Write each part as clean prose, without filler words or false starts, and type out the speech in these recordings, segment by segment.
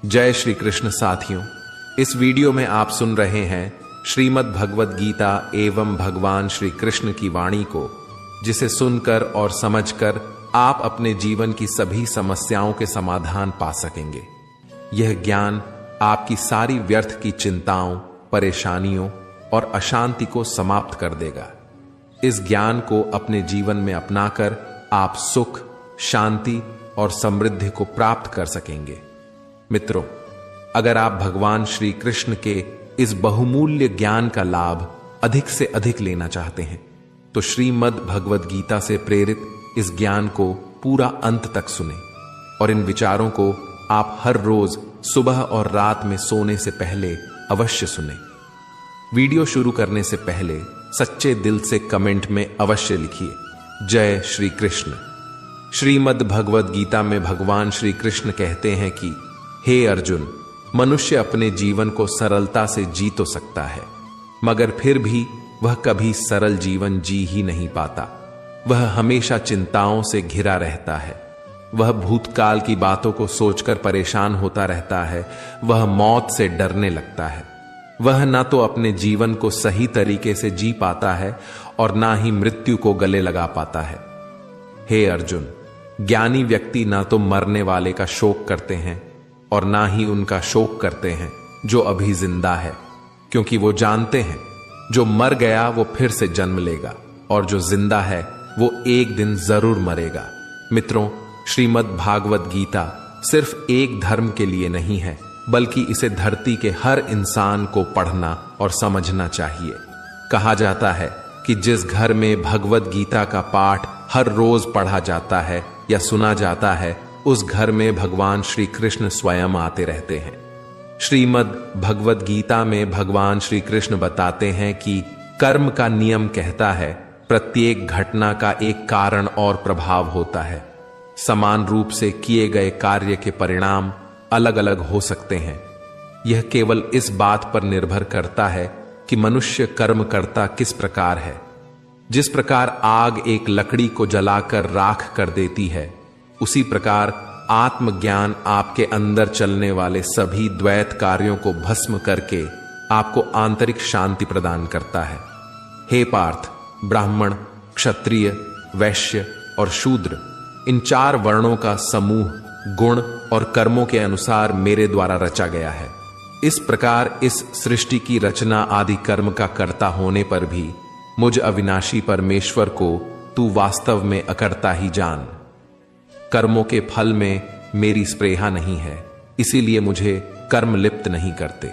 जय श्री कृष्ण साथियों, इस वीडियो में आप सुन रहे हैं श्रीमद् भगवद गीता एवं भगवान श्री कृष्ण की वाणी को, जिसे सुनकर और समझकर आप अपने जीवन की सभी समस्याओं के समाधान पा सकेंगे। यह ज्ञान आपकी सारी व्यर्थ की चिंताओं, परेशानियों और अशांति को समाप्त कर देगा। इस ज्ञान को अपने जीवन में अपनाकर आप सुख, शांति और समृद्धि को प्राप्त कर सकेंगे। मित्रों, अगर आप भगवान श्री कृष्ण के इस बहुमूल्य ज्ञान का लाभ अधिक से अधिक लेना चाहते हैं, तो श्रीमद् भगवद गीता से प्रेरित इस ज्ञान को पूरा अंत तक सुने और इन विचारों को आप हर रोज सुबह और रात में सोने से पहले अवश्य सुने। वीडियो शुरू करने से पहले सच्चे दिल से कमेंट में अवश्य लिखिए, जय श्री कृष्ण। श्रीमद् भगवद गीता में भगवान श्री कृष्ण कहते हैं कि हे अर्जुन, मनुष्य अपने जीवन को सरलता से जी तो सकता है, मगर फिर भी वह कभी सरल जीवन जी ही नहीं पाता। वह हमेशा चिंताओं से घिरा रहता है। वह भूतकाल की बातों को सोचकर परेशान होता रहता है। वह मौत से डरने लगता है। वह ना तो अपने जीवन को सही तरीके से जी पाता है और ना ही मृत्यु को गले लगा पाता है। हे अर्जुन, ज्ञानी व्यक्ति ना तो मरने वाले का शोक करते हैं और ना ही उनका शोक करते हैं जो अभी जिंदा है, क्योंकि वो जानते हैं जो मर गया वो फिर से जन्म लेगा और जो जिंदा है वो एक दिन जरूर मरेगा। मित्रों, श्रीमद् भागवत गीता सिर्फ एक धर्म के लिए नहीं है, बल्कि इसे धरती के हर इंसान को पढ़ना और समझना चाहिए। कहा जाता है कि जिस घर में भगवत गीता का पाठ हर रोज पढ़ा जाता है या सुना जाता है, उस घर में भगवान श्री कृष्ण स्वयं आते रहते हैं। श्रीमद् भगवद गीता में भगवान श्री कृष्ण बताते हैं कि कर्म का नियम कहता है प्रत्येक घटना का एक कारण और प्रभाव होता है। समान रूप से किए गए कार्य के परिणाम अलग अलग हो सकते हैं। यह केवल इस बात पर निर्भर करता है कि मनुष्य कर्म करता किस प्रकार है। जिस प्रकार आग एक लकड़ी को जलाकर राख कर देती है, उसी प्रकार आत्मज्ञान आपके अंदर चलने वाले सभी द्वैत कार्यों को भस्म करके आपको आंतरिक शांति प्रदान करता है। हे पार्थ, ब्राह्मण, क्षत्रिय, वैश्य और शूद्र, इन चार वर्णों का समूह गुण और कर्मों के अनुसार मेरे द्वारा रचा गया है। इस प्रकार इस सृष्टि की रचना आदि कर्म का कर्ता होने पर भी मुझ अविनाशी परमेश्वर को तू वास्तव में अकर्ता ही जान। कर्मों के फल में मेरी स्प्रेहा नहीं है, इसीलिए मुझे कर्म लिप्त नहीं करते।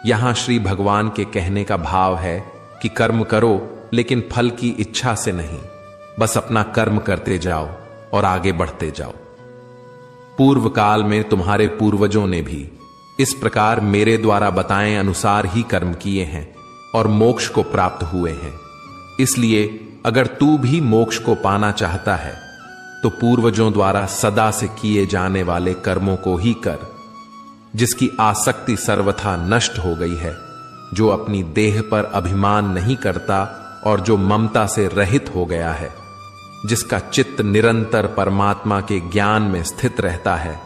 यहां श्री भगवान के कहने का भाव है कि कर्म करो, लेकिन फल की इच्छा से नहीं, बस अपना कर्म करते जाओ और आगे बढ़ते जाओ। पूर्व काल में तुम्हारे पूर्वजों ने भी इस प्रकार मेरे द्वारा बताए अनुसार ही कर्म किए हैं और मोक्ष को प्राप्त हुए हैं। इसलिए अगर तू भी मोक्ष को पाना चाहता है, तो पूर्वजों द्वारा सदा से किए जाने वाले कर्मों को ही कर। जिसकी आसक्ति सर्वथा नष्ट हो गई है, जो अपनी देह पर अभिमान नहीं करता और जो ममता से रहित हो गया है, जिसका चित्त निरंतर परमात्मा के ज्ञान में स्थित रहता है,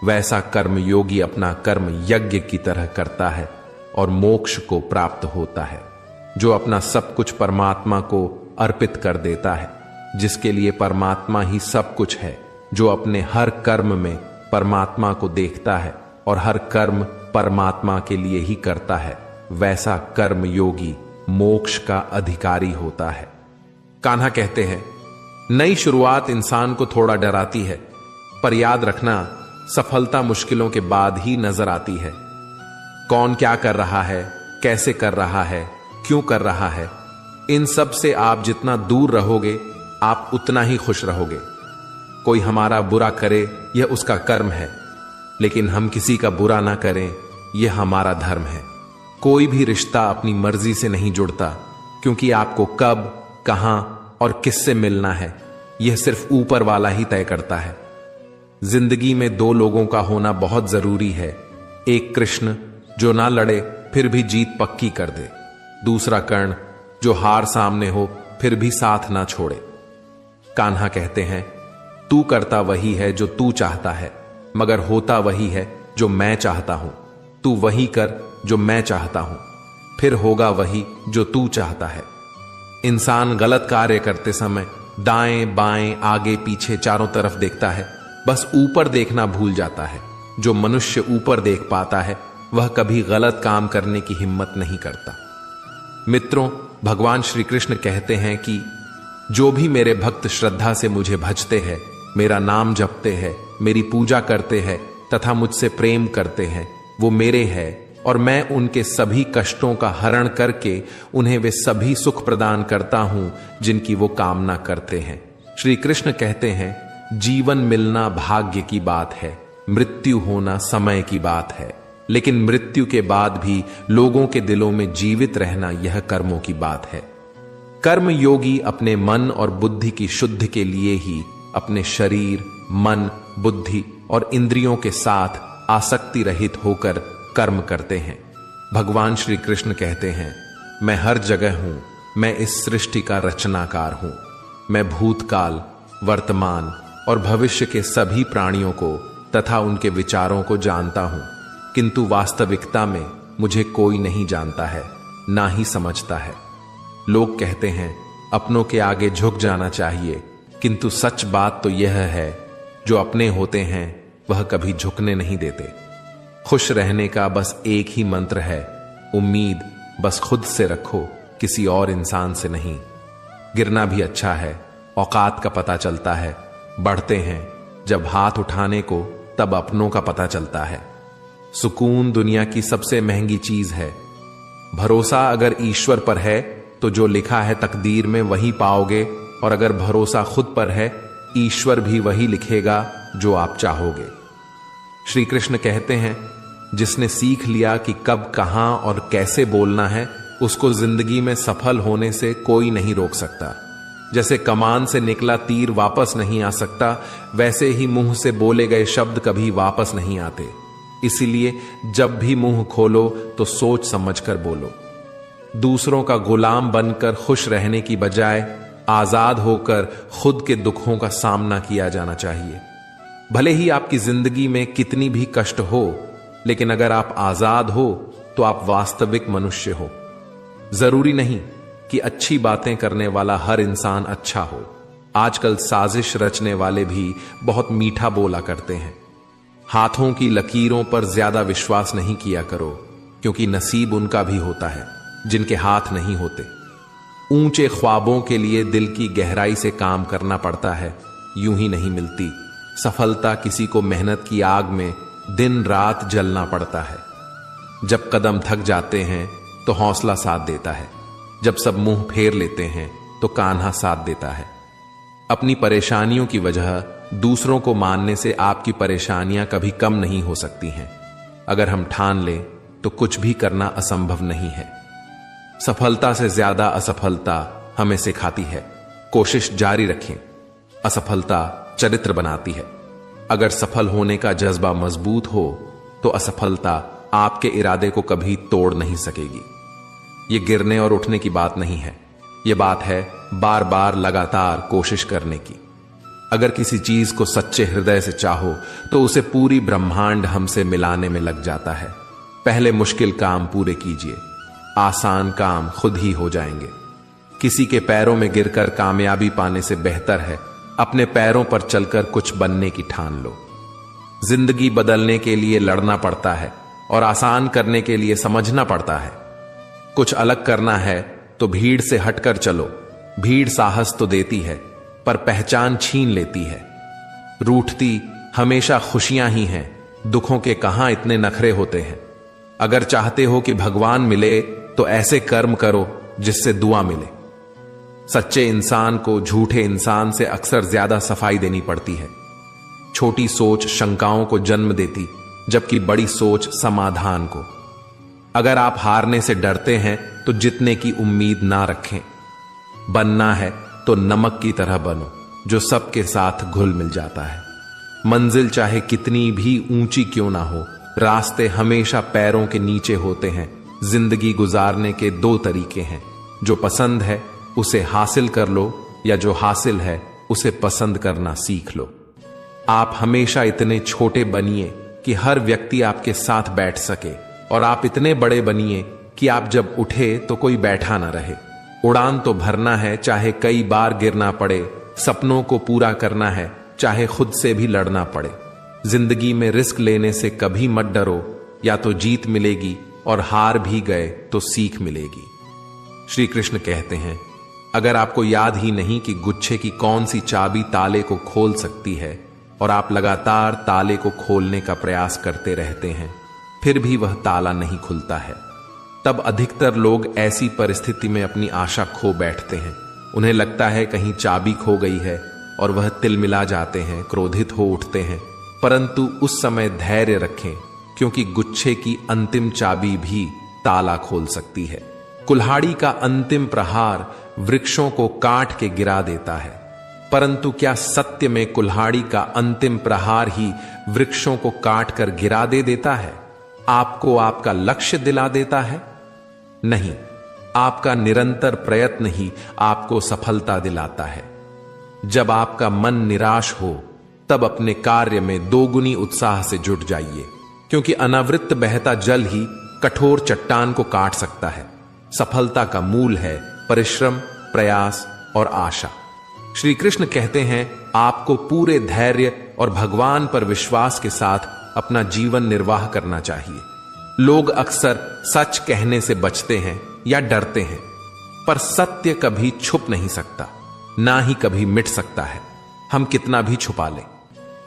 वैसा कर्म योगी अपना कर्म यज्ञ की तरह करता है और मोक्ष को प्राप्त होता है। जो अपना सब कुछ परमात्मा को अर्पित कर देता है, जिसके लिए परमात्मा ही सब कुछ है, जो अपने हर कर्म में परमात्मा को देखता है और हर कर्म परमात्मा के लिए ही करता है, वैसा कर्म योगी मोक्ष का अधिकारी होता है। कान्हा कहते हैं, नई शुरुआत इंसान को थोड़ा डराती है, पर याद रखना सफलता मुश्किलों के बाद ही नजर आती है। कौन क्या कर रहा है, कैसे कर रहा है, क्यों कर रहा है, इन सब से आप जितना दूर रहोगे, आप उतना ही खुश रहोगे। कोई हमारा बुरा करे, यह उसका कर्म है, लेकिन हम किसी का बुरा ना करें, यह हमारा धर्म है। कोई भी रिश्ता अपनी मर्जी से नहीं जुड़ता, क्योंकि आपको कब, कहां और किससे मिलना है, यह सिर्फ ऊपर वाला ही तय करता है। जिंदगी में दो लोगों का होना बहुत जरूरी है। एक कृष्ण, जो ना लड़े फिर भी जीत पक्की कर दे। दूसरा कर्ण, जो हार सामने हो फिर भी साथ ना छोड़े। कान्हा कहते हैं, तू करता वही है जो तू चाहता है, मगर होता वही है जो मैं चाहता हूं, तू वही कर जो मैं चाहता हूं, फिर होगा वही जो तू चाहता है। इंसान गलत कार्य करते समय दाएं बाएं आगे पीछे चारों तरफ देखता है, बस ऊपर देखना भूल जाता है। जो मनुष्य ऊपर देख पाता है वह कभी गलत काम करने की हिम्मत नहीं करता। मित्रों, भगवान श्री कृष्ण कहते हैं कि जो भी मेरे भक्त श्रद्धा से मुझे भजते हैं, मेरा नाम जपते हैं, मेरी पूजा करते हैं तथा मुझसे प्रेम करते हैं, वो मेरे हैं और मैं उनके सभी कष्टों का हरण करके उन्हें वे सभी सुख प्रदान करता हूं जिनकी वो कामना करते हैं। श्री कृष्ण कहते हैं, जीवन मिलना भाग्य की बात है, मृत्यु होना समय की बात है, लेकिन मृत्यु के बाद भी लोगों के दिलों में जीवित रहना यह कर्मों की बात है। कर्म योगी अपने मन और बुद्धि की शुद्ध के लिए ही अपने शरीर, मन, बुद्धि और इंद्रियों के साथ आसक्ति रहित होकर कर्म करते हैं। भगवान श्री कृष्ण कहते हैं, मैं हर जगह हूं, मैं इस सृष्टि का रचनाकार हूं, मैं भूतकाल, वर्तमान और भविष्य के सभी प्राणियों को तथा उनके विचारों को जानता हूं, किंतु वास्तविकता में मुझे कोई नहीं जानता है, ना ही समझता है। लोग कहते हैं अपनों के आगे झुक जाना चाहिए, किंतु सच बात तो यह है, जो अपने होते हैं वह कभी झुकने नहीं देते। खुश रहने का बस एक ही मंत्र है, उम्मीद बस खुद से रखो, किसी और इंसान से नहीं। गिरना भी अच्छा है, औकात का पता चलता है। बढ़ते हैं जब हाथ उठाने को, तब अपनों का पता चलता है। सुकून दुनिया की सबसे महंगी चीज है। भरोसा अगर ईश्वर पर है तो जो लिखा है तकदीर में वही पाओगे, और अगर भरोसा खुद पर है, ईश्वर भी वही लिखेगा जो आप चाहोगे। श्री कृष्ण कहते हैं, जिसने सीख लिया कि कब, कहां और कैसे बोलना है, उसको जिंदगी में सफल होने से कोई नहीं रोक सकता। जैसे कमान से निकला तीर वापस नहीं आ सकता, वैसे ही मुंह से बोले गए शब्द कभी वापस नहीं आते। इसीलिए जब भी मुंह खोलो तो सोच समझकर बोलो। दूसरों का गुलाम बनकर खुश रहने की बजाय आजाद होकर खुद के दुखों का सामना किया जाना चाहिए। भले ही आपकी जिंदगी में कितनी भी कष्ट हो, लेकिन अगर आप आजाद हो तो आप वास्तविक मनुष्य हो। जरूरी नहीं कि अच्छी बातें करने वाला हर इंसान अच्छा हो। आजकल साजिश रचने वाले भी बहुत मीठा बोला करते हैं। हाथों की लकीरों पर ज्यादा विश्वास नहीं किया करो, क्योंकि नसीब उनका भी होता है जिनके हाथ नहीं होते। ऊंचे ख्वाबों के लिए दिल की गहराई से काम करना पड़ता है, यूं ही नहीं मिलती। सफलता किसी को मेहनत की आग में दिन रात जलना पड़ता है। जब कदम थक जाते हैं तो हौसला साथ देता है, जब सब मुंह फेर लेते हैं तो कान्हा साथ देता है। अपनी परेशानियों की वजह दूसरों को मानने से आपकी परेशानियां कभी कम नहीं हो सकती हैं। अगर हम ठान लें तो कुछ भी करना असंभव नहीं है। सफलता से ज्यादा असफलता हमें सिखाती है। कोशिश जारी रखें। असफलता चरित्र बनाती है। अगर सफल होने का जज्बा मजबूत हो तो असफलता आपके इरादे को कभी तोड़ नहीं सकेगी। यह गिरने और उठने की बात नहीं है, यह बात है बार बार लगातार कोशिश करने की। अगर किसी चीज को सच्चे हृदय से चाहो तो उसे पूरी ब्रह्मांड हमसे मिलाने में लग जाता है। पहले मुश्किल काम पूरे कीजिए, आसान काम खुद ही हो जाएंगे। किसी के पैरों में गिरकर कामयाबी पाने से बेहतर है अपने पैरों पर चलकर कुछ बनने की ठान लो। जिंदगी बदलने के लिए लड़ना पड़ता है और आसान करने के लिए समझना पड़ता है। कुछ अलग करना है तो भीड़ से हटकर चलो। भीड़ साहस तो देती है पर पहचान छीन लेती है। रूठती हमेशा खुशियां ही हैं, दुखों के कहां इतने नखरे होते हैं। अगर चाहते हो कि भगवान मिले तो ऐसे कर्म करो जिससे दुआ मिले। सच्चे इंसान को झूठे इंसान से अक्सर ज्यादा सफाई देनी पड़ती है। छोटी सोच शंकाओं को जन्म देती, जबकि बड़ी सोच समाधान को। अगर आप हारने से डरते हैं तो जीतने की उम्मीद ना रखें। बनना है तो नमक की तरह बनो, जो सबके साथ घुल मिल जाता है। मंजिल चाहे कितनी भी ऊंची क्यों ना हो, रास्ते हमेशा पैरों के नीचे होते हैं। जिंदगी गुजारने के दो तरीके हैं, जो पसंद है उसे हासिल कर लो, या जो हासिल है उसे पसंद करना सीख लो। आप हमेशा इतने छोटे बनिए कि हर व्यक्ति आपके साथ बैठ सके और आप इतने बड़े बनिए कि आप जब उठे तो कोई बैठा ना रहे। उड़ान तो भरना है, चाहे कई बार गिरना पड़े। सपनों को पूरा करना है, चाहे खुद से भी लड़ना पड़े। जिंदगी में रिस्क लेने से कभी मत डरो, या तो जीत मिलेगी और हार भी गए तो सीख मिलेगी। श्री कृष्ण कहते हैं, अगर आपको याद ही नहीं कि गुच्छे की कौन सी चाबी ताले को खोल सकती है और आप लगातार ताले को खोलने का प्रयास करते रहते हैं, फिर भी वह ताला नहीं खुलता है, तब अधिकतर लोग ऐसी परिस्थिति में अपनी आशा खो बैठते हैं। उन्हें लगता है कहीं चाबी खो गई है और वह तिलमिला जाते हैं, क्रोधित हो उठते हैं। परंतु उस समय धैर्य रखें, क्योंकि गुच्छे की अंतिम चाबी भी ताला खोल सकती है। कुल्हाड़ी का अंतिम प्रहार वृक्षों को काट के गिरा देता है, परंतु क्या सत्य में कुल्हाड़ी का अंतिम प्रहार ही वृक्षों को काट कर गिरा देता है? आपको आपका लक्ष्य दिला देता है? नहीं, आपका निरंतर प्रयत्न ही आपको सफलता दिलाता है। जब आपका मन निराश हो, तब अपने कार्य में दोगुनी उत्साह से जुट जाइए, क्योंकि अनावृत बहता जल ही कठोर चट्टान को काट सकता है। सफलता का मूल है परिश्रम, प्रयास और आशा। श्री कृष्ण कहते हैं, आपको पूरे धैर्य और भगवान पर विश्वास के साथ अपना जीवन निर्वाह करना चाहिए। लोग अक्सर सच कहने से बचते हैं या डरते हैं, पर सत्य कभी छुप नहीं सकता, ना ही कभी मिट सकता है। हम कितना भी छुपा लें,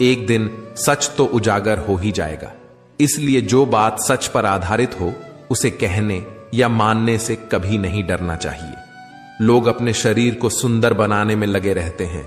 एक दिन सच तो उजागर हो ही जाएगा। इसलिए जो बात सच पर आधारित हो, उसे कहने या मानने से कभी नहीं डरना चाहिए। लोग अपने शरीर को सुंदर बनाने में लगे रहते हैं,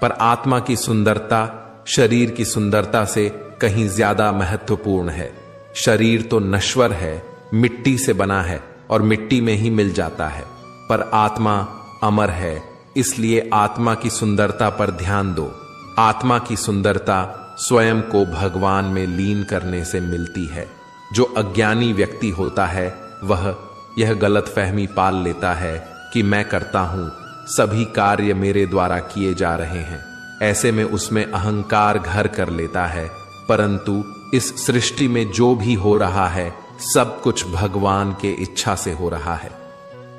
पर आत्मा की सुंदरता शरीर की सुंदरता से कहीं ज्यादा महत्वपूर्ण है। शरीर तो नश्वर है, मिट्टी से बना है और मिट्टी में ही मिल जाता है, पर आत्मा अमर है। इसलिए आत्मा की सुंदरता पर ध्यान दो। आत्मा की सुंदरता स्वयं को भगवान में लीन करने से मिलती है। जो अज्ञानी व्यक्ति होता है, वह यह गलतफहमी पाल लेता है कि मैं करता हूं, सभी कार्य मेरे द्वारा किए जा रहे हैं। ऐसे में उसमें अहंकार घर कर लेता है। परंतु इस सृष्टि में जो भी हो रहा है, सब कुछ भगवान के इच्छा से हो रहा है।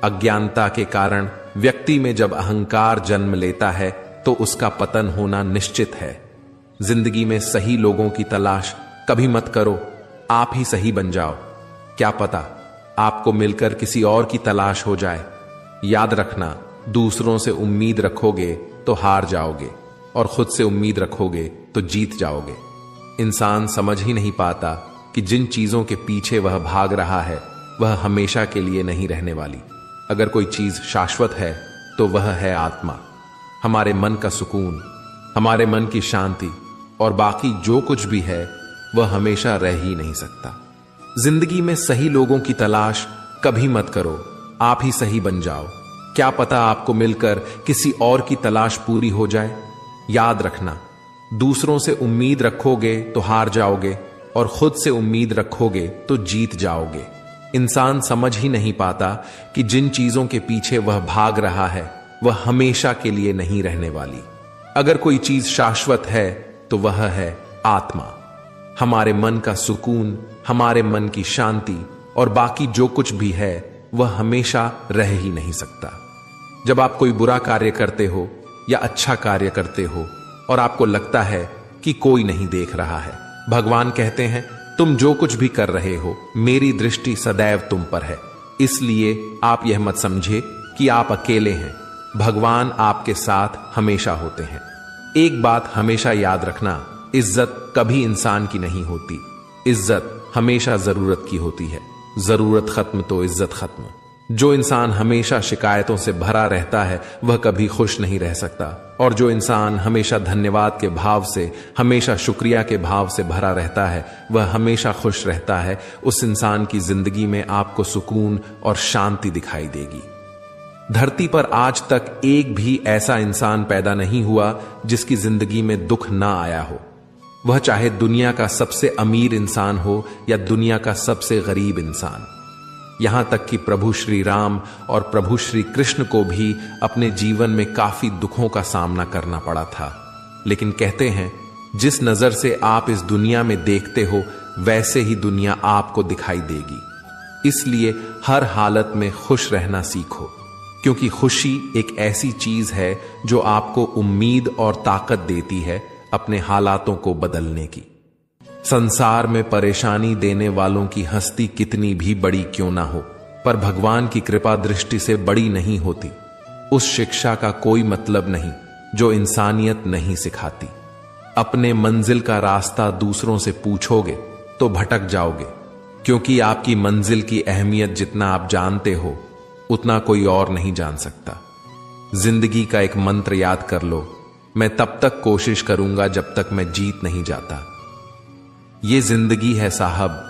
अज्ञानता के कारण व्यक्ति में जब अहंकार जन्म लेता है, तो उसका पतन होना निश्चित है। जिंदगी में सही लोगों की तलाश कभी मत करो, आप ही सही बन जाओ। क्या पता आपको मिलकर किसी और की तलाश हो जाए। याद रखना, दूसरों से उम्मीद रखोगे तो हार जाओगे, और खुद से उम्मीद रखोगे तो जीत जाओगे। इंसान समझ ही नहीं पाता कि जिन चीजों के पीछे वह भाग रहा है, वह हमेशा के लिए नहीं रहने वाली। अगर कोई चीज शाश्वत है तो वह है आत्मा, हमारे मन का सुकून, हमारे मन की शांति, और बाकी जो कुछ भी है वह हमेशा रह ही नहीं सकता। जिंदगी में सही लोगों की तलाश कभी मत करो, आप ही सही बन जाओ। क्या पता आपको मिलकर किसी और की तलाश पूरी हो जाए। याद रखना, दूसरों से उम्मीद रखोगे तो हार जाओगे, और खुद से उम्मीद रखोगे तो जीत जाओगे। इंसान समझ ही नहीं पाता कि जिन चीजों के पीछे वह भाग रहा है, वह हमेशा के लिए नहीं रहने वाली। अगर कोई चीज शाश्वत है तो वह है आत्मा, हमारे मन का सुकून, हमारे मन की शांति, और बाकी जो कुछ भी है वह हमेशा रह ही नहीं सकता। जब आप कोई बुरा कार्य करते हो या अच्छा कार्य करते हो और आपको लगता है कि कोई नहीं देख रहा है, भगवान कहते हैं, तुम जो कुछ भी कर रहे हो, मेरी दृष्टि सदैव तुम पर है। इसलिए आप यह मत समझे कि आप अकेले हैं, भगवान आपके साथ हमेशा होते हैं। एक बात हमेशा याद रखना, इज्जत कभी इंसान की नहीं होती, इज्जत हमेशा जरूरत की होती है। जरूरत खत्म तो इज्जत खत्म। जो इंसान हमेशा शिकायतों से भरा रहता है, वह कभी खुश नहीं रह सकता, और जो इंसान हमेशा धन्यवाद के भाव से, हमेशा शुक्रिया के भाव से भरा रहता है, वह हमेशा खुश रहता है। उस इंसान की जिंदगी में आपको सुकून और शांति दिखाई देगी। धरती पर आज तक एक भी ऐसा इंसान पैदा नहीं हुआ जिसकी जिंदगी में दुख ना आया हो, वह चाहे दुनिया का सबसे अमीर इंसान हो या दुनिया का सबसे गरीब इंसान। यहां तक कि प्रभु श्री राम और प्रभु श्री कृष्ण को भी अपने जीवन में काफी दुखों का सामना करना पड़ा था, लेकिन कहते हैं जिस नजर से आप इस दुनिया में देखते हो वैसे ही दुनिया आपको दिखाई देगी। इसलिए हर हालत में खुश रहना सीखो, क्योंकि खुशी एक ऐसी चीज है जो आपको उम्मीद और ताकत देती है अपने हालातों को बदलने की। संसार में परेशानी देने वालों की हस्ती कितनी भी बड़ी क्यों ना हो, पर भगवान की कृपा दृष्टि से बड़ी नहीं होती। उस शिक्षा का कोई मतलब नहीं जो इंसानियत नहीं सिखाती। अपने मंजिल का रास्ता दूसरों से पूछोगे तो भटक जाओगे, क्योंकि आपकी मंजिल की अहमियत जितना आप जानते हो उतना कोई और नहीं जान सकता। जिंदगी का एक मंत्र याद कर लो, मैं तब तक कोशिश करूंगा जब तक मैं जीत नहीं जाता। ये जिंदगी है साहब,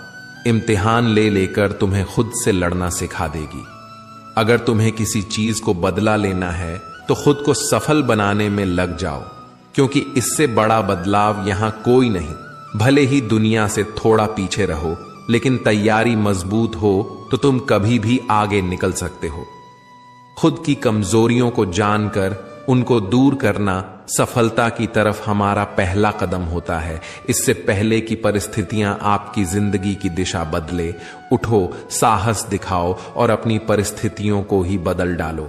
इम्तिहान ले लेकर तुम्हें खुद से लड़ना सिखा देगी। अगर तुम्हें किसी चीज को बदला लेना है तो खुद को सफल बनाने में लग जाओ, क्योंकि इससे बड़ा बदलाव यहां कोई नहीं। भले ही दुनिया से थोड़ा पीछे रहो, लेकिन तैयारी मजबूत हो तो तुम कभी भी आगे निकल सकते हो। खुद की कमजोरियों को जानकर उनको दूर करना सफलता की तरफ हमारा पहला कदम होता है। इससे पहले कि परिस्थितियां आपकी जिंदगी की दिशा बदले, उठो, साहस दिखाओ और अपनी परिस्थितियों को ही बदल डालो।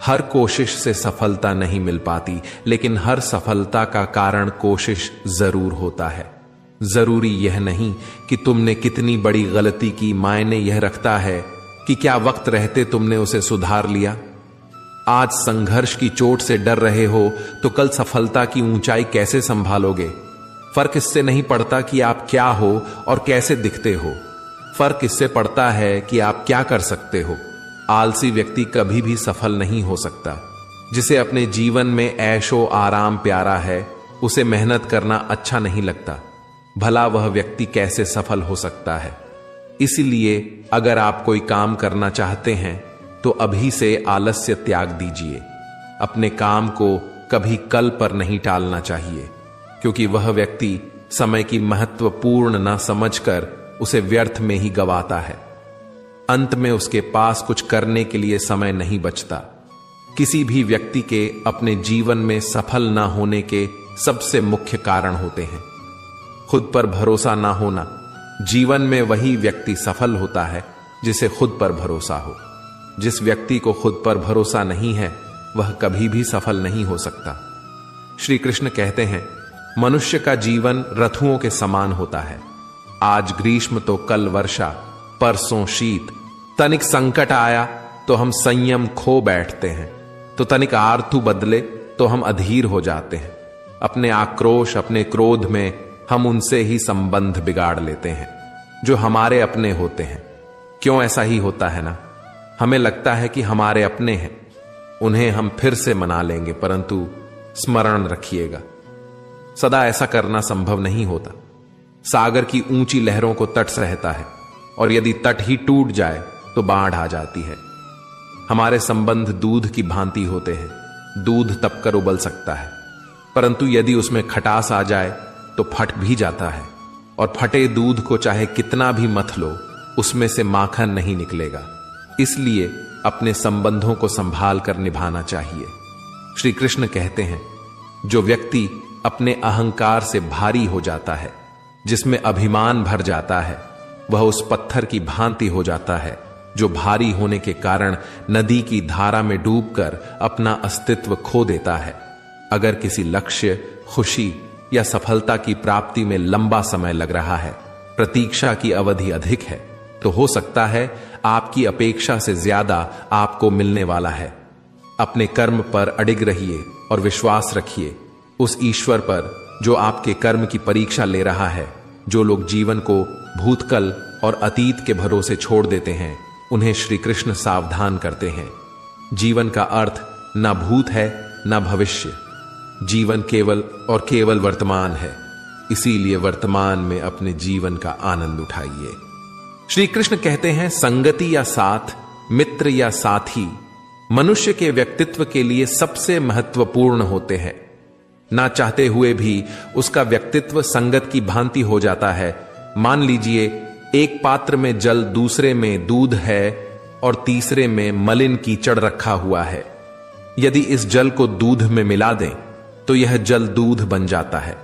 हर कोशिश से सफलता नहीं मिल पाती, लेकिन हर सफलता का कारण कोशिश जरूर होता है। जरूरी यह नहीं कि तुमने कितनी बड़ी गलती की, मायने यह रखता है कि क्या वक्त रहते तुमने उसे सुधार लिया। आज संघर्ष की चोट से डर रहे हो तो कल सफलता की ऊंचाई कैसे संभालोगे। फर्क इससे नहीं पड़ता कि आप क्या हो और कैसे दिखते हो, फर्क इससे पड़ता है कि आप क्या कर सकते हो। आलसी व्यक्ति कभी भी सफल नहीं हो सकता। जिसे अपने जीवन में ऐशो आराम प्यारा है, उसे मेहनत करना अच्छा नहीं लगता। भला वह व्यक्ति कैसे सफल हो सकता है। इसलिए अगर आप कोई काम करना चाहते हैं तो अभी से आलस्य त्याग दीजिए। अपने काम को कभी कल पर नहीं टालना चाहिए, क्योंकि वह व्यक्ति समय की महत्वपूर्ण न समझकर उसे व्यर्थ में ही गवाता है। अंत में उसके पास कुछ करने के लिए समय नहीं बचता। किसी भी व्यक्ति के अपने जीवन में सफल ना होने के सबसे मुख्य कारण होते हैं खुद पर भरोसा ना होना। जीवन में वही व्यक्ति सफल होता है जिसे खुद पर भरोसा हो। जिस व्यक्ति को खुद पर भरोसा नहीं है वह कभी भी सफल नहीं हो सकता। श्री कृष्ण कहते हैं, मनुष्य का जीवन रथुओं के समान होता है। आज ग्रीष्म तो कल वर्षा, परसों शीत। तनिक संकट आया तो हम संयम खो बैठते हैं, तो तनिक आरतु बदले तो हम अधीर हो जाते हैं। अपने आक्रोश, अपने क्रोध में हम उनसे ही संबंध बिगाड़ लेते हैं जो हमारे अपने होते हैं। क्यों ऐसा ही होता है ना। हमें लगता है कि हमारे अपने हैं, उन्हें हम फिर से मना लेंगे, परंतु स्मरण रखिएगा सदा ऐसा करना संभव नहीं होता। सागर की ऊंची लहरों को तट सहता है, और यदि तट ही टूट जाए तो बाढ़ आ जाती है। हमारे संबंध दूध की भांति होते हैं। दूध तपकर उबल सकता है, परंतु यदि उसमें खटास आ जाए तो फट भी जाता है, और फटे दूध को चाहे कितना भी मथ लो, उसमें से माखन नहीं निकलेगा। इसलिए अपने संबंधों को संभाल कर निभाना चाहिए। श्री कृष्ण कहते हैं, जो व्यक्ति अपने अहंकार से भारी हो जाता है, जिसमें अभिमान भर जाता है, वह उस पत्थर की भांति हो जाता है जो भारी होने के कारण नदी की धारा में डूबकर अपना अस्तित्व खो देता है। अगर किसी लक्ष्य, खुशी या सफलता की प्राप्ति में लंबा समय लग रहा है, प्रतीक्षा की अवधि अधिक है, तो हो सकता है आपकी अपेक्षा से ज्यादा आपको मिलने वाला है। अपने कर्म पर अडिग रहिए और विश्वास रखिए उस ईश्वर पर जो आपके कर्म की परीक्षा ले रहा है। जो लोग जीवन को भूतकाल और अतीत के भरोसे छोड़ देते हैं, उन्हें श्री कृष्ण सावधान करते हैं। जीवन का अर्थ न भूत है न भविष्य। जीवन केवल और केवल वर्तमान है। इसीलिए वर्तमान में अपने जीवन का आनंद उठाइए। श्री कृष्ण कहते हैं, संगति या साथ, मित्र या साथी मनुष्य के व्यक्तित्व के लिए सबसे महत्वपूर्ण होते हैं। ना चाहते हुए भी उसका व्यक्तित्व संगत की भांति हो जाता है। मान लीजिए एक पात्र में जल, दूसरे में दूध है और तीसरे में मलिन कीचड़ रखा हुआ है। यदि इस जल को दूध में मिला दें तो यह जल दूध बन जाता है,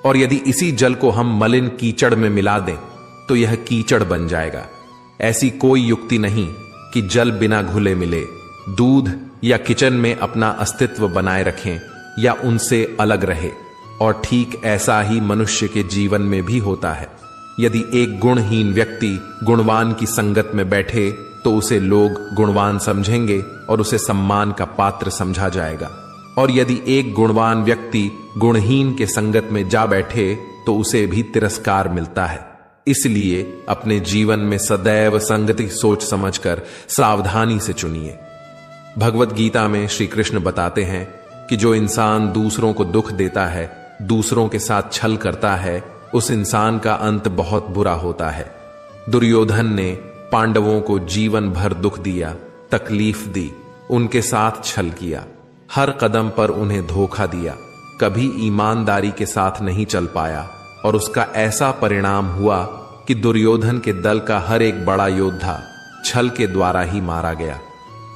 और यदि इसी जल को हम मलिन कीचड़ में मिला दें तो यह कीचड़ बन जाएगा। ऐसी कोई युक्ति नहीं कि जल बिना घुले मिले। दूध या किचन में अपना अस्तित्व बनाए रखें या उनसे अलग रहे। और ठीक ऐसा ही मनुष्य के जीवन में भी होता है। यदि एक गुणहीन व्यक्ति गुणवान की संगत में बैठे तो उसे लोग गुणवान समझेंगे और उसे सम्मान का पात्र समझा जाएगा। और यदि एक गुणवान व्यक्ति गुणहीन के संगत में जा बैठे तो उसे भी तिरस्कार मिलता है। इसलिए अपने जीवन में सदैव संगति सोच समझकर सावधानी से चुनिए। भगवत गीता में श्री कृष्ण बताते हैं कि जो इंसान दूसरों को दुख देता है, दूसरों के साथ छल करता है, उस इंसान का अंत बहुत बुरा होता है। दुर्योधन ने पांडवों को जीवन भर दुख दिया, तकलीफ दी, उनके साथ छल किया, हर कदम पर उन्हें धोखा दिया, कभी ईमानदारी के साथ नहीं चल पाया और उसका ऐसा परिणाम हुआ कि दुर्योधन के दल का हर एक बड़ा योद्धा छल के द्वारा ही मारा गया।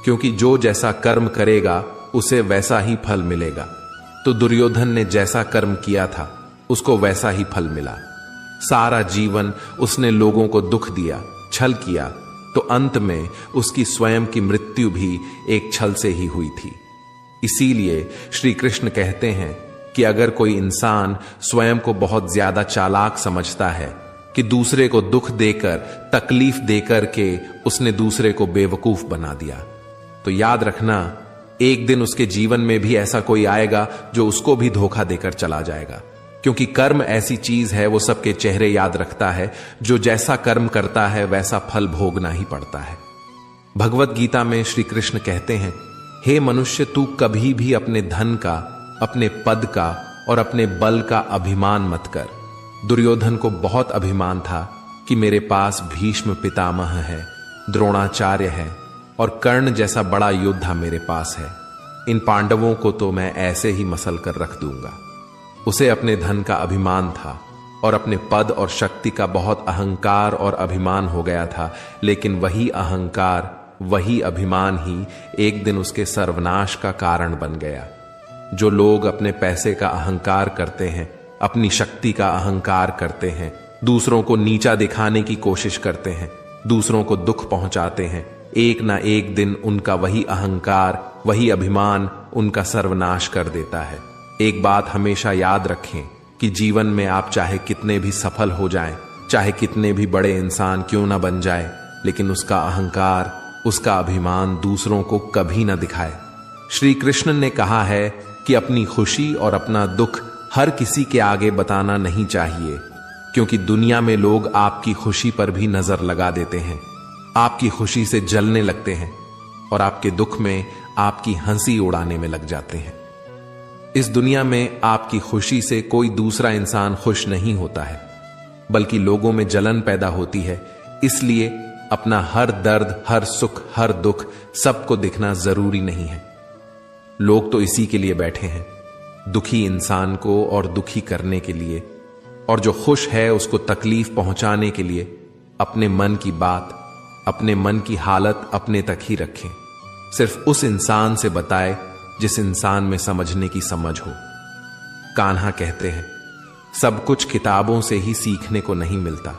क्योंकि जो जैसा कर्म करेगा उसे वैसा ही फल मिलेगा। तो दुर्योधन ने जैसा कर्म किया था उसको वैसा ही फल मिला। सारा जीवन उसने लोगों को दुख दिया, छल किया, तो अंत में उसकी स्वयं की मृत्यु भी एक छल से ही हुई थी। इसीलिए श्री कृष्ण कहते हैं कि अगर कोई इंसान स्वयं को बहुत ज्यादा चालाक समझता है कि दूसरे को दुख देकर, तकलीफ देकर के उसने दूसरे को बेवकूफ बना दिया, तो याद रखना एक दिन उसके जीवन में भी ऐसा कोई आएगा जो उसको भी धोखा देकर चला जाएगा। क्योंकि कर्म ऐसी चीज है, वो सबके चेहरे याद रखता है। जो जैसा कर्म करता है वैसा फल भोगना ही पड़ता है। भगवत गीता में श्री कृष्ण कहते हैं, हे मनुष्य, तू कभी भी अपने धन का, अपने पद का और अपने बल का अभिमान मत कर। दुर्योधन को बहुत अभिमान था कि मेरे पास भीष्म पितामह है, द्रोणाचार्य है और कर्ण जैसा बड़ा योद्धा मेरे पास है। इन पांडवों को तो मैं ऐसे ही मसल कर रख दूंगा। उसे अपने धन का अभिमान था और अपने पद और शक्ति का बहुत अहंकार और अभिमान हो गया था। लेकिन वही अहंकार, वही अभिमान ही एक दिन उसके सर्वनाश का कारण बन गया। जो लोग अपने पैसे का अहंकार करते हैं, अपनी शक्ति का अहंकार करते हैं, दूसरों को नीचा दिखाने की कोशिश करते हैं, दूसरों को दुख पहुंचाते हैं, एक ना एक दिन उनका वही अहंकार, वही अभिमान उनका सर्वनाश कर देता है। एक बात हमेशा याद रखें कि जीवन में आप चाहे कितने भी सफल हो जाएं, चाहे कितने भी बड़े इंसान क्यों ना बन जाए, लेकिन उसका अहंकार, उसका अभिमान दूसरों को कभी ना दिखाए। श्री कृष्ण ने कहा है कि अपनी खुशी और अपना दुख हर किसी के आगे बताना नहीं चाहिए, क्योंकि दुनिया में लोग आपकी खुशी पर भी नजर लगा देते हैं, आपकी खुशी से जलने लगते हैं और आपके दुख में आपकी हंसी उड़ाने में लग जाते हैं। इस दुनिया में आपकी खुशी से कोई दूसरा इंसान खुश नहीं होता है, बल्कि लोगों में जलन पैदा होती है। इसलिए अपना हर दर्द, हर सुख, हर दुख सबको दिखना जरूरी नहीं है। लोग तो इसी के लिए बैठे हैं, दुखी इंसान को और दुखी करने के लिए, और जो खुश है उसको तकलीफ पहुंचाने के लिए। अपने मन की बात, अपने मन की हालत अपने तक ही रखें। सिर्फ उस इंसान से बताए जिस इंसान में समझने की समझ हो। कान्हा कहते हैं, सब कुछ किताबों से ही सीखने को नहीं मिलता,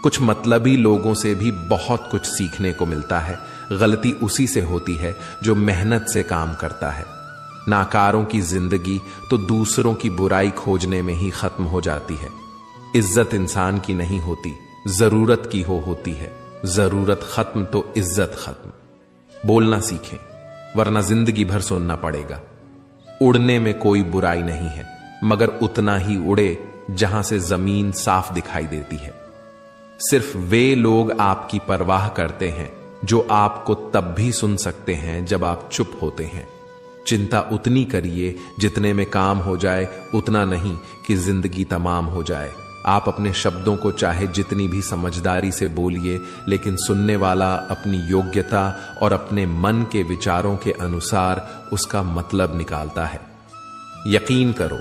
कुछ मतलबी लोगों से भी बहुत कुछ सीखने को मिलता है। गलती उसी से होती है जो मेहनत से काम करता है। नाकारों की जिंदगी तो दूसरों की बुराई खोजने में ही खत्म हो जाती है। इज्जत इंसान की नहीं होती, जरूरत की होती है। जरूरत खत्म तो इज्जत खत्म। बोलना सीखें, वरना जिंदगी भर सुनना पड़ेगा। उड़ने में कोई बुराई नहीं है, मगर उतना ही उड़े जहां से जमीन साफ दिखाई देती है। सिर्फ वे लोग आपकी परवाह करते हैं जो आपको तब भी सुन सकते हैं जब आप चुप होते हैं। चिंता उतनी करिए जितने में काम हो जाए, उतना नहीं कि जिंदगी तमाम हो जाए। आप अपने शब्दों को चाहे जितनी भी समझदारी से बोलिए, लेकिन सुनने वाला अपनी योग्यता और अपने मन के विचारों के अनुसार उसका मतलब निकालता है। यकीन करो,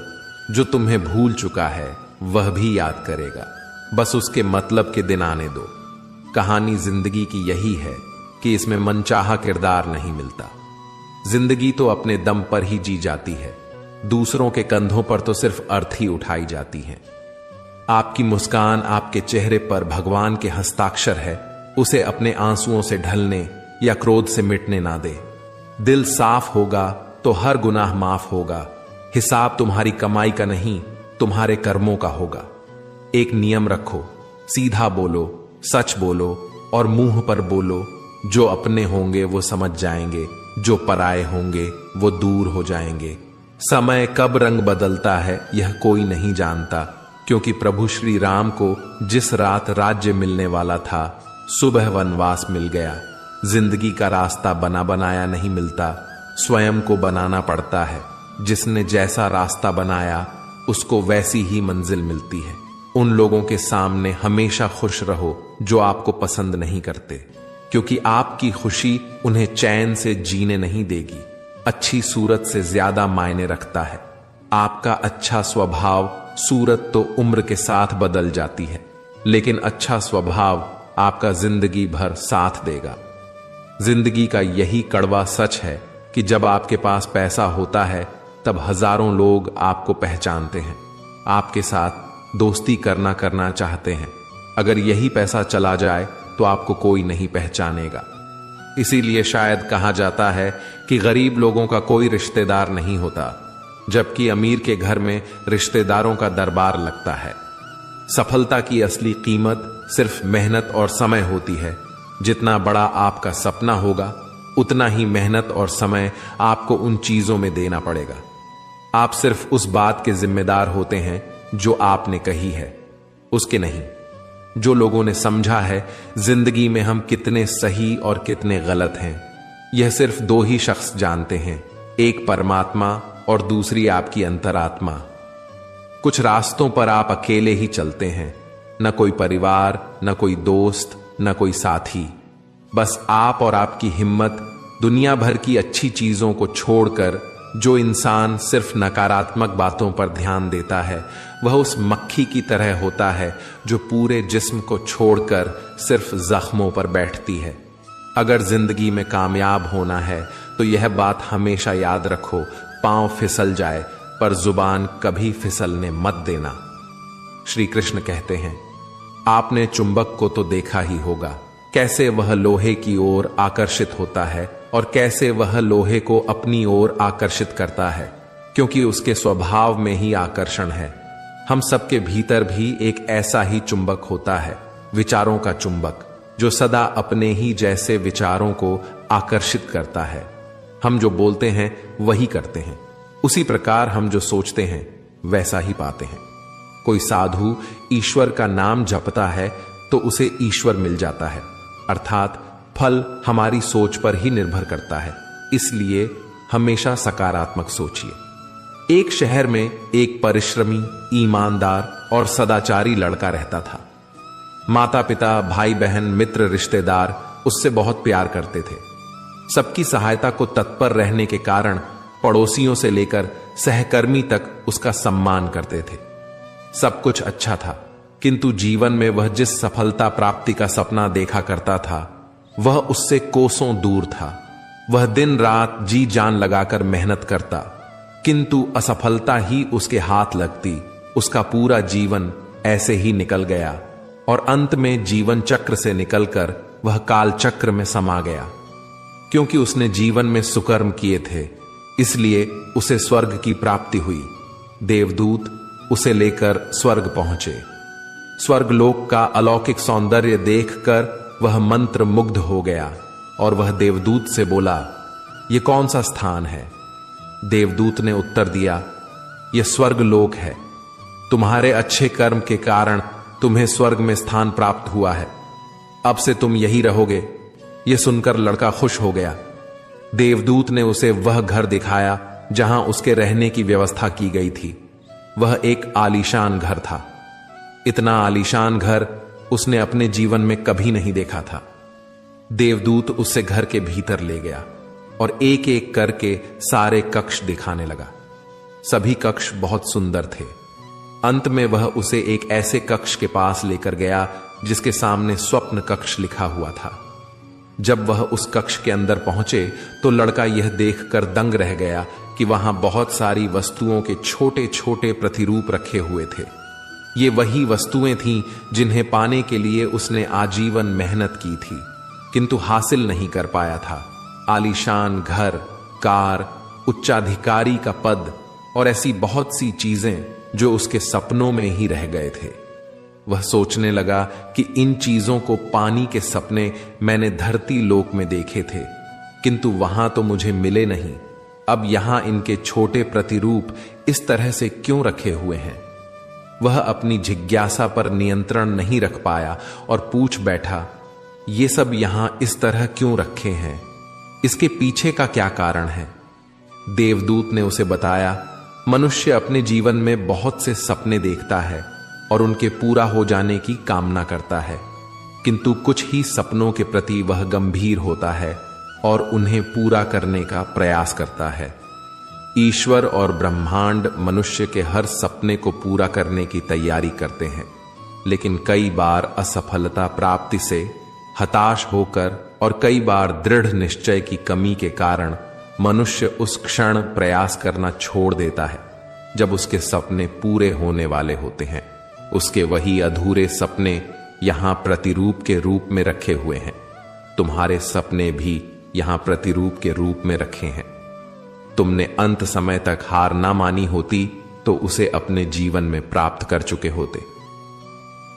जो तुम्हें भूल चुका है वह भी याद करेगा, बस उसके मतलब के दिन आने दो। कहानी जिंदगी की यही है कि इसमें मनचाहा किरदार नहीं मिलता। जिंदगी तो अपने दम पर ही जी जाती है। दूसरों के कंधों पर तो सिर्फ अर्थी उठाई जाती हैं। आपकी मुस्कान आपके चेहरे पर भगवान के हस्ताक्षर है, उसे अपने आंसुओं से ढलने या क्रोध से मिटने ना दे। दिल साफ होगा तो हर गुनाह माफ होगा। हिसाब तुम्हारी कमाई का नहीं, तुम्हारे कर्मों का होगा। एक नियम रखो, सीधा बोलो, सच बोलो और मुंह पर बोलो। जो अपने होंगे वो समझ जाएंगे, जो पराए होंगे वो दूर हो जाएंगे। समय कब रंग बदलता है यह कोई नहीं जानता, क्योंकि प्रभु श्री राम को जिस रात राज्य मिलने वाला था, सुबह वनवास मिल गया। जिंदगी का रास्ता बना बनाया नहीं मिलता, स्वयं को बनाना पड़ता है। जिसने जैसा रास्ता बनाया उसको वैसी ही मंजिल मिलती है। उन लोगों के सामने हमेशा खुश रहो जो आपको पसंद नहीं करते, क्योंकि आपकी खुशी उन्हें चैन से जीने नहीं देगी। अच्छी सूरत से ज्यादा मायने रखता है। आपका अच्छा स्वभाव, सूरत तो उम्र के साथ बदल जाती है, लेकिन अच्छा स्वभाव आपका जिंदगी भर साथ देगा। जिंदगी का यही कड़वा सच है कि जब आपके पास पैसा होता है तब हजारों लोग आपको पहचानते हैं, आपके साथ दोस्ती करना चाहते हैं। अगर यही पैसा चला जाए तो आपको कोई नहीं पहचानेगा। इसीलिए शायद कहा जाता है कि गरीब लोगों का कोई रिश्तेदार नहीं होता, जबकि अमीर के घर में रिश्तेदारों का दरबार लगता है। सफलता की असली कीमत सिर्फ मेहनत और समय होती है। जितना बड़ा आपका सपना होगा, उतना ही मेहनत और समय आपको उन चीजों में देना पड़ेगा। आप सिर्फ उस बात के जिम्मेदार होते हैं जो आपने कही है, उसके नहीं। जो लोगों ने समझा है जिंदगी में हम कितने सही और कितने गलत हैं, यह सिर्फ दो ही शख्स जानते हैं, एक परमात्मा और दूसरी आपकी अंतरात्मा। कुछ रास्तों पर आप अकेले ही चलते हैं, न कोई परिवार, न कोई दोस्त, न कोई साथी। बस आप और आपकी हिम्मत। दुनिया भर की अच्छी चीजों को छोड़कर जो इंसान सिर्फ नकारात्मक बातों पर ध्यान देता है, वह उस मक्खी की तरह होता है जो पूरे जिस्म को छोड़कर सिर्फ जख्मों पर बैठती है। अगर जिंदगी में कामयाब होना है तो यह बात हमेशा याद रखो, पांव फिसल जाए पर जुबान कभी फिसलने मत देना। श्री कृष्ण कहते हैं, आपने चुंबक को तो देखा ही होगा, कैसे वह लोहे की ओर आकर्षित होता है और कैसे वह लोहे को अपनी ओर आकर्षित करता है, क्योंकि उसके स्वभाव में ही आकर्षण है। हम सबके भीतर भी एक ऐसा ही चुंबक होता है, विचारों का चुंबक, जो सदा अपने ही जैसे विचारों को आकर्षित करता है। हम जो बोलते हैं वही करते हैं, उसी प्रकार हम जो सोचते हैं वैसा ही पाते हैं। कोई साधु ईश्वर का नाम जपता है तो उसे ईश्वर मिल जाता है, अर्थात फल हमारी सोच पर ही निर्भर करता है। इसलिए हमेशा सकारात्मक सोचिए। एक शहर में एक परिश्रमी, ईमानदार और सदाचारी लड़का रहता था। माता पिता, भाई बहन, मित्र, रिश्तेदार उससे बहुत प्यार करते थे। सबकी सहायता को तत्पर रहने के कारण पड़ोसियों से लेकर सहकर्मी तक उसका सम्मान करते थे। सब कुछ अच्छा था, किंतु जीवन में वह जिस सफलता प्राप्ति का सपना देखा करता था, वह उससे कोसों दूर था। वह दिन रात जी जान लगाकर मेहनत करता, किंतु असफलता ही उसके हाथ लगती। उसका पूरा जीवन ऐसे ही निकल गया और अंत में जीवन चक्र से निकलकर वह काल चक्र में समा गया। क्योंकि उसने जीवन में सुकर्म किए थे, इसलिए उसे स्वर्ग की प्राप्ति हुई। देवदूत उसे लेकर स्वर्ग पहुंचे। स्वर्गलोक का अलौकिक सौंदर्य देखकर वह मंत्र मुग्ध हो गया और वह देवदूत से बोला, यह कौन सा स्थान है? देवदूत ने उत्तर दिया, यह स्वर्गलोक है। तुम्हारे अच्छे कर्म के कारण तुम्हें स्वर्ग में स्थान प्राप्त हुआ है। अब से तुम यही रहोगे। यह सुनकर लड़का खुश हो गया। देवदूत ने उसे वह घर दिखाया जहां उसके रहने की व्यवस्था की गई थी। वह एक आलीशान घर था। इतना आलीशान घर उसने अपने जीवन में कभी नहीं देखा था। देवदूत उसे घर के भीतर ले गया और एक एक करके सारे कक्ष दिखाने लगा। सभी कक्ष बहुत सुंदर थे। अंत में वह उसे एक ऐसे कक्ष के पास लेकर गया जिसके सामने स्वप्न कक्ष लिखा हुआ था। जब वह उस कक्ष के अंदर पहुंचे तो लड़का यह देखकर दंग रह गया कि वहां बहुत सारी वस्तुओं के छोटे छोटे प्रतिरूप रखे हुए थे। ये वही वस्तुएं थीं जिन्हें पाने के लिए उसने आजीवन मेहनत की थी, किंतु हासिल नहीं कर पाया था। आलीशान घर, कार, उच्चाधिकारी का पद और ऐसी बहुत सी चीजें जो उसके सपनों में ही रह गए थे। वह सोचने लगा कि इन चीजों को पानी के सपने मैंने धरती लोक में देखे थे, किंतु वहां तो मुझे मिले नहीं। अब यहां इनके छोटे प्रतिरूप इस तरह से क्यों रखे हुए हैं? वह अपनी जिज्ञासा पर नियंत्रण नहीं रख पाया और पूछ बैठा, ये सब यहां इस तरह क्यों रखे हैं? इसके पीछे का क्या कारण है? देवदूत ने उसे बताया, मनुष्य अपने जीवन में बहुत से सपने देखता है और उनके पूरा हो जाने की कामना करता है, किंतु कुछ ही सपनों के प्रति वह गंभीर होता है और उन्हें पूरा करने का प्रयास करता है। ईश्वर और ब्रह्मांड मनुष्य के हर सपने को पूरा करने की तैयारी करते हैं, लेकिन कई बार असफलता प्राप्ति से हताश होकर और कई बार दृढ़ निश्चय की कमी के कारण मनुष्य उस क्षण प्रयास करना छोड़ देता है जब उसके सपने पूरे होने वाले होते हैं। उसके वही अधूरे सपने यहां प्रतिरूप के रूप में रखे हुए हैं। तुम्हारे सपने भी यहां प्रतिरूप के रूप में रखे हैं। तुमने अंत समय तक हार ना मानी होती तो उसे अपने जीवन में प्राप्त कर चुके होते।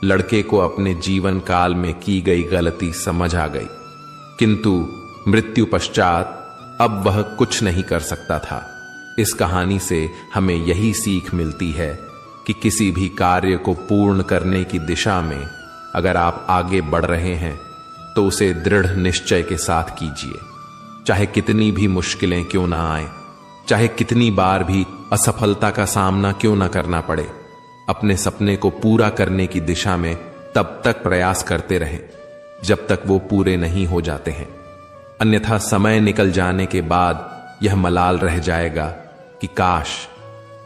लड़के को अपने जीवन काल में की गई गलती समझ आ गई, किंतु मृत्यु पश्चात अब वह कुछ नहीं कर सकता था। इस कहानी से हमें यही सीख मिलती है कि किसी भी कार्य को पूर्ण करने की दिशा में अगर आप आगे बढ़ रहे हैं तो उसे दृढ़ निश्चय के साथ कीजिए, चाहे कितनी भी मुश्किलें क्यों ना आए, चाहे कितनी बार भी असफलता का सामना क्यों ना करना पड़े। अपने सपने को पूरा करने की दिशा में तब तक प्रयास करते रहें जब तक वो पूरे नहीं हो जाते हैं, अन्यथा समय निकल जाने के बाद यह मलाल रह जाएगा कि काश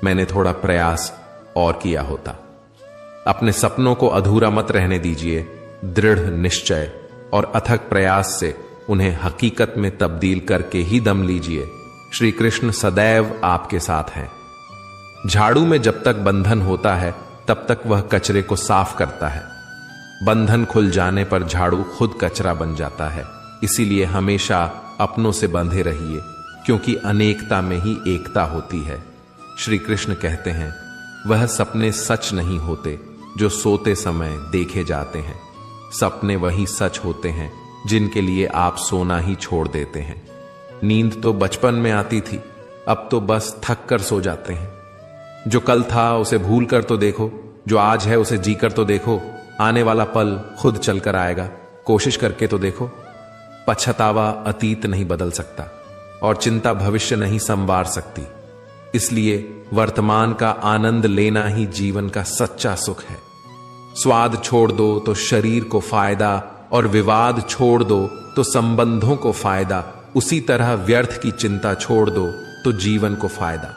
मैंने थोड़ा प्रयास और किया होता। अपने सपनों को अधूरा मत रहने दीजिए। दृढ़ निश्चय और अथक प्रयास से उन्हें हकीकत में तब्दील करके ही दम लीजिए। श्री कृष्ण सदैव आपके साथ हैं। झाड़ू में जब तक बंधन होता है तब तक वह कचरे को साफ करता है। बंधन खुल जाने पर झाड़ू खुद कचरा बन जाता है। इसीलिए हमेशा अपनों से बंधे रहिए, क्योंकि अनेकता में ही एकता होती है। श्री कृष्ण कहते हैं, वह सपने सच नहीं होते जो सोते समय देखे जाते हैं। सपने वही सच होते हैं जिनके लिए आप सोना ही छोड़ देते हैं। नींद तो बचपन में आती थी, अब तो बस थक कर सो जाते हैं। जो कल था उसे भूल कर तो देखो, जो आज है उसे जी कर तो देखो। आने वाला पल खुद चलकर आएगा, कोशिश करके तो देखो। पछतावा अतीत नहीं बदल सकता और चिंता भविष्य नहीं संवार सकती। इसलिए वर्तमान का आनंद लेना ही जीवन का सच्चा सुख है। स्वाद छोड़ दो तो शरीर को फायदा और विवाद छोड़ दो तो संबंधों को फायदा। उसी तरह व्यर्थ की चिंता छोड़ दो तो जीवन को फायदा।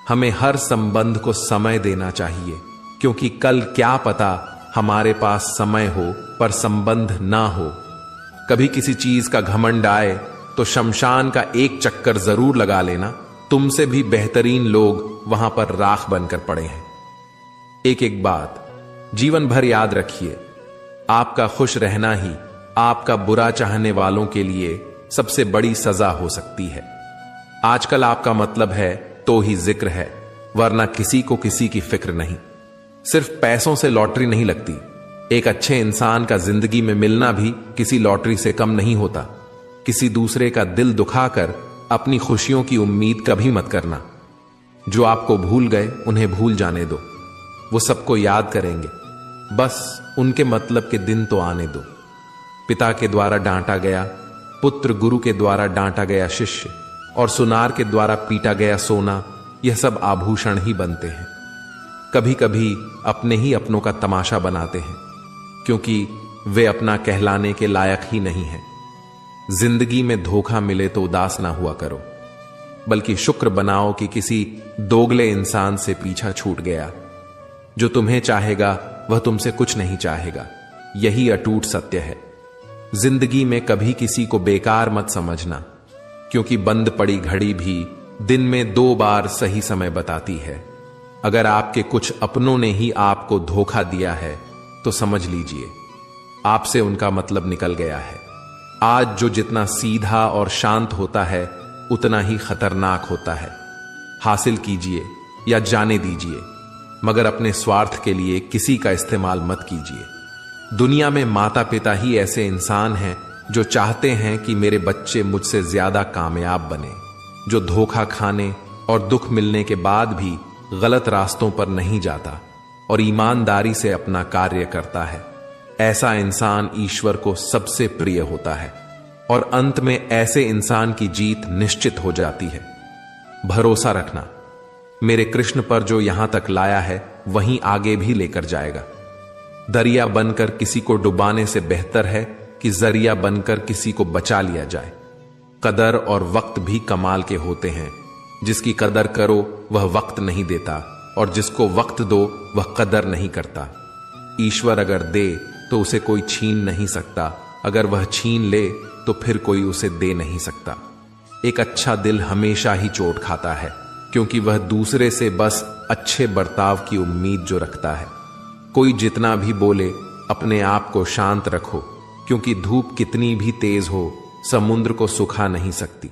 हमें हर संबंध को समय देना चाहिए, क्योंकि कल क्या पता हमारे पास समय हो पर संबंध ना हो। कभी किसी चीज का घमंड आए तो शमशान का एक चक्कर जरूर लगा लेना। तुमसे भी बेहतरीन लोग वहां पर राख बनकर पड़े हैं। एक एक बात जीवन भर याद रखिए, आपका खुश रहना ही आपका बुरा चाहने वालों के लिए सबसे बड़ी सजा हो सकती है। आजकल आपका मतलब है तो ही जिक्र है, वरना किसी को किसी की फिक्र नहीं। सिर्फ पैसों से लॉटरी नहीं लगती। एक अच्छे इंसान का जिंदगी में मिलना भी किसी लॉटरी से कम नहीं होता। किसी दूसरे का दिल दुखाकर अपनी खुशियों की उम्मीद कभी मत करना। जो आपको भूल गए उन्हें भूल जाने दो, वो सबको याद करेंगे। बस उनके मतलब के दिन तो आने दो। पिता के द्वारा डांटा गया पुत्र, गुरु के द्वारा डांटा गया शिष्य और सुनार के द्वारा पीटा गया सोना, यह सब आभूषण ही बनते हैं। कभी कभी अपने ही अपनों का तमाशा बनाते हैं, क्योंकि वे अपना कहलाने के लायक ही नहीं हैं। जिंदगी में धोखा मिले तो उदास ना हुआ करो, बल्कि शुक्र बनाओ कि किसी दोगले इंसान से पीछा छूट गया। जो तुम्हें चाहेगा वह तुमसे कुछ नहीं चाहेगा, यही अटूट सत्य है। जिंदगी में कभी किसी को बेकार मत समझना, क्योंकि बंद पड़ी घड़ी भी दिन में 2 बार सही समय बताती है। अगर आपके कुछ अपनों ने ही आपको धोखा दिया है तो समझ लीजिए आपसे उनका मतलब निकल गया है। आज जो जितना सीधा और शांत होता है उतना ही खतरनाक होता है। हासिल कीजिए या जाने दीजिए, मगर अपने स्वार्थ के लिए किसी का इस्तेमाल मत कीजिए। दुनिया में माता पिता ही ऐसे इंसान हैं जो चाहते हैं कि मेरे बच्चे मुझसे ज्यादा कामयाब बने, जो धोखा खाने और दुख मिलने के बाद भी गलत रास्तों पर नहीं जाता और ईमानदारी से अपना कार्य करता है। ऐसा इंसान ईश्वर को सबसे प्रिय होता है और अंत में ऐसे इंसान की जीत निश्चित हो जाती है। भरोसा रखना, मेरे कृष्ण पर जो यहां तक लाया है वहीं आगे भी लेकर जाएगा। दरिया बनकर किसी को डुबाने से बेहतर है कि जरिया बनकर किसी को बचा लिया जाए। कदर और वक्त भी कमाल के होते हैं। जिसकी कदर करो वह वक्त नहीं देता और जिसको वक्त दो वह कदर नहीं करता। ईश्वर अगर दे तो उसे कोई छीन नहीं सकता, अगर वह छीन ले तो फिर कोई उसे दे नहीं सकता। एक अच्छा दिल हमेशा ही चोट खाता है, क्योंकि वह दूसरे से बस अच्छे बर्ताव की उम्मीद जो रखता है। कोई जितना भी बोले अपने आप को शांत रखो, क्योंकि धूप कितनी भी तेज हो समुद्र को सुखा नहीं सकती।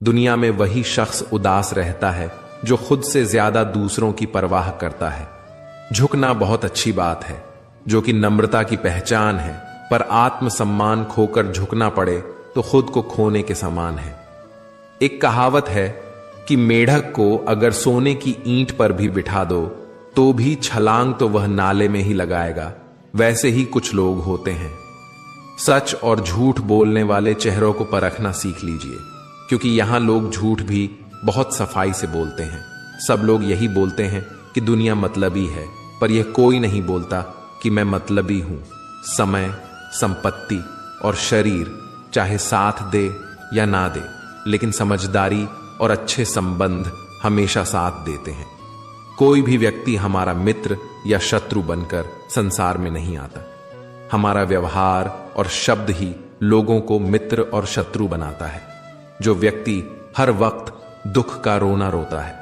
दुनिया में वही शख्स उदास रहता है जो खुद से ज्यादा दूसरों की परवाह करता है। झुकना बहुत अच्छी बात है, जो कि नम्रता की पहचान है, पर आत्मसम्मान खोकर झुकना पड़े तो खुद को खोने के समान है। एक कहावत है कि मेढक को अगर सोने की ईंट पर भी बिठा दो तो भी छलांग तो वह नाले में ही लगाएगा। वैसे ही कुछ लोग होते हैं। सच और झूठ बोलने वाले चेहरों को परखना सीख लीजिए, क्योंकि यहां लोग झूठ भी बहुत सफाई से बोलते हैं। सब लोग यही बोलते हैं कि दुनिया मतलबी है, पर यह कोई नहीं बोलता कि मैं मतलबी हूं। समय, संपत्ति और शरीर चाहे साथ दे या ना दे, लेकिन समझदारी और अच्छे संबंध हमेशा साथ देते हैं। कोई भी व्यक्ति हमारा मित्र या शत्रु बनकर संसार में नहीं आता। हमारा व्यवहार और शब्द ही लोगों को मित्र और शत्रु बनाता है। जो व्यक्ति हर वक्त दुख का रोना रोता है,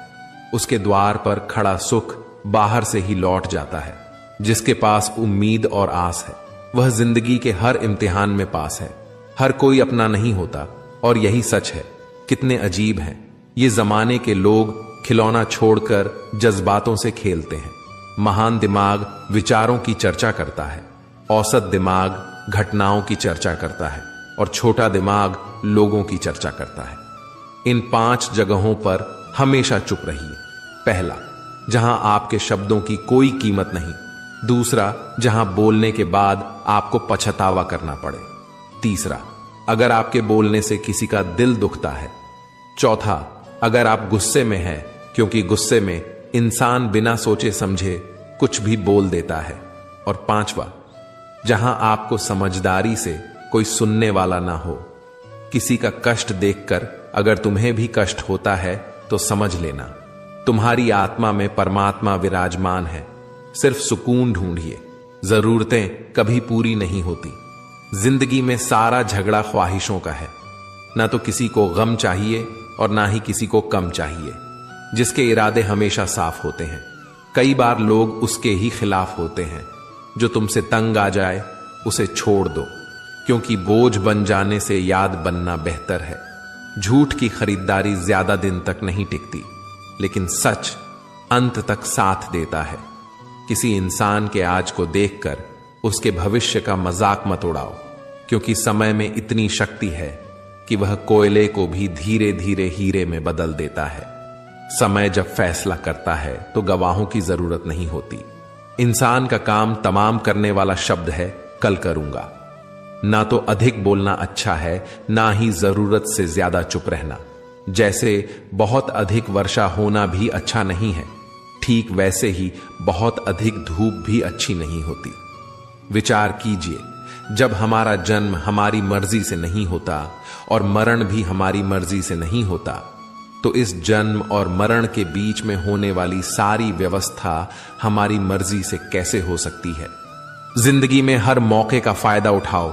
उसके द्वार पर खड़ा सुख बाहर से ही लौट जाता है। जिसके पास उम्मीद और आस है वह जिंदगी के हर इम्तिहान में पास है। हर कोई अपना नहीं होता और यही सच है। कितने अजीब हैं ये जमाने के लोग, खिलौना छोड़कर जज्बातों से खेलते हैं। महान दिमाग विचारों की चर्चा करता है, औसत दिमाग घटनाओं की चर्चा करता है और छोटा दिमाग लोगों की चर्चा करता है। इन 5 जगहों पर हमेशा चुप रहिए। पहला, जहां आपके शब्दों की कोई कीमत नहीं। दूसरा, जहां बोलने के बाद आपको पछतावा करना पड़े। तीसरा, अगर आपके बोलने से किसी का दिल दुखता है। चौथा, अगर आप गुस्से में हैं, क्योंकि गुस्से में इंसान बिना सोचे समझे कुछ भी बोल देता है। और 5वां, जहां आपको समझदारी से कोई सुनने वाला ना हो। किसी का कष्ट देखकर अगर तुम्हें भी कष्ट होता है तो समझ लेना तुम्हारी आत्मा में परमात्मा विराजमान है। सिर्फ सुकून ढूंढिए। जरूरतें कभी पूरी नहीं होती। जिंदगी में सारा झगड़ा ख्वाहिशों का है। ना तो किसी को गम चाहिए और ना ही किसी को कम चाहिए। जिसके इरादे हमेशा साफ होते हैं, कई बार लोग उसके ही खिलाफ होते हैं। जो तुमसे तंग आ जाए उसे छोड़ दो, क्योंकि बोझ बन जाने से याद बनना बेहतर है। झूठ की खरीदारी ज्यादा दिन तक नहीं टिकती, लेकिन सच अंत तक साथ देता है। किसी इंसान के आज को देखकर उसके भविष्य का मजाक मत उड़ाओ, क्योंकि समय में इतनी शक्ति है कि वह कोयले को भी धीरे धीरे हीरे में बदल देता है। समय जब फैसला करता है तो गवाहों की जरूरत नहीं होती। इंसान का काम तमाम करने वाला शब्द है कल करूंगा। ना तो अधिक बोलना अच्छा है, ना ही जरूरत से ज्यादा चुप रहना। जैसे बहुत अधिक वर्षा होना भी अच्छा नहीं है, ठीक वैसे ही बहुत अधिक धूप भी अच्छी नहीं होती। विचार कीजिए, जब हमारा जन्म हमारी मर्जी से नहीं होता और मरण भी हमारी मर्जी से नहीं होता, तो इस जन्म और मरण के बीच में होने वाली सारी व्यवस्था हमारी मर्जी से कैसे हो सकती है। जिंदगी में हर मौके का फायदा उठाओ,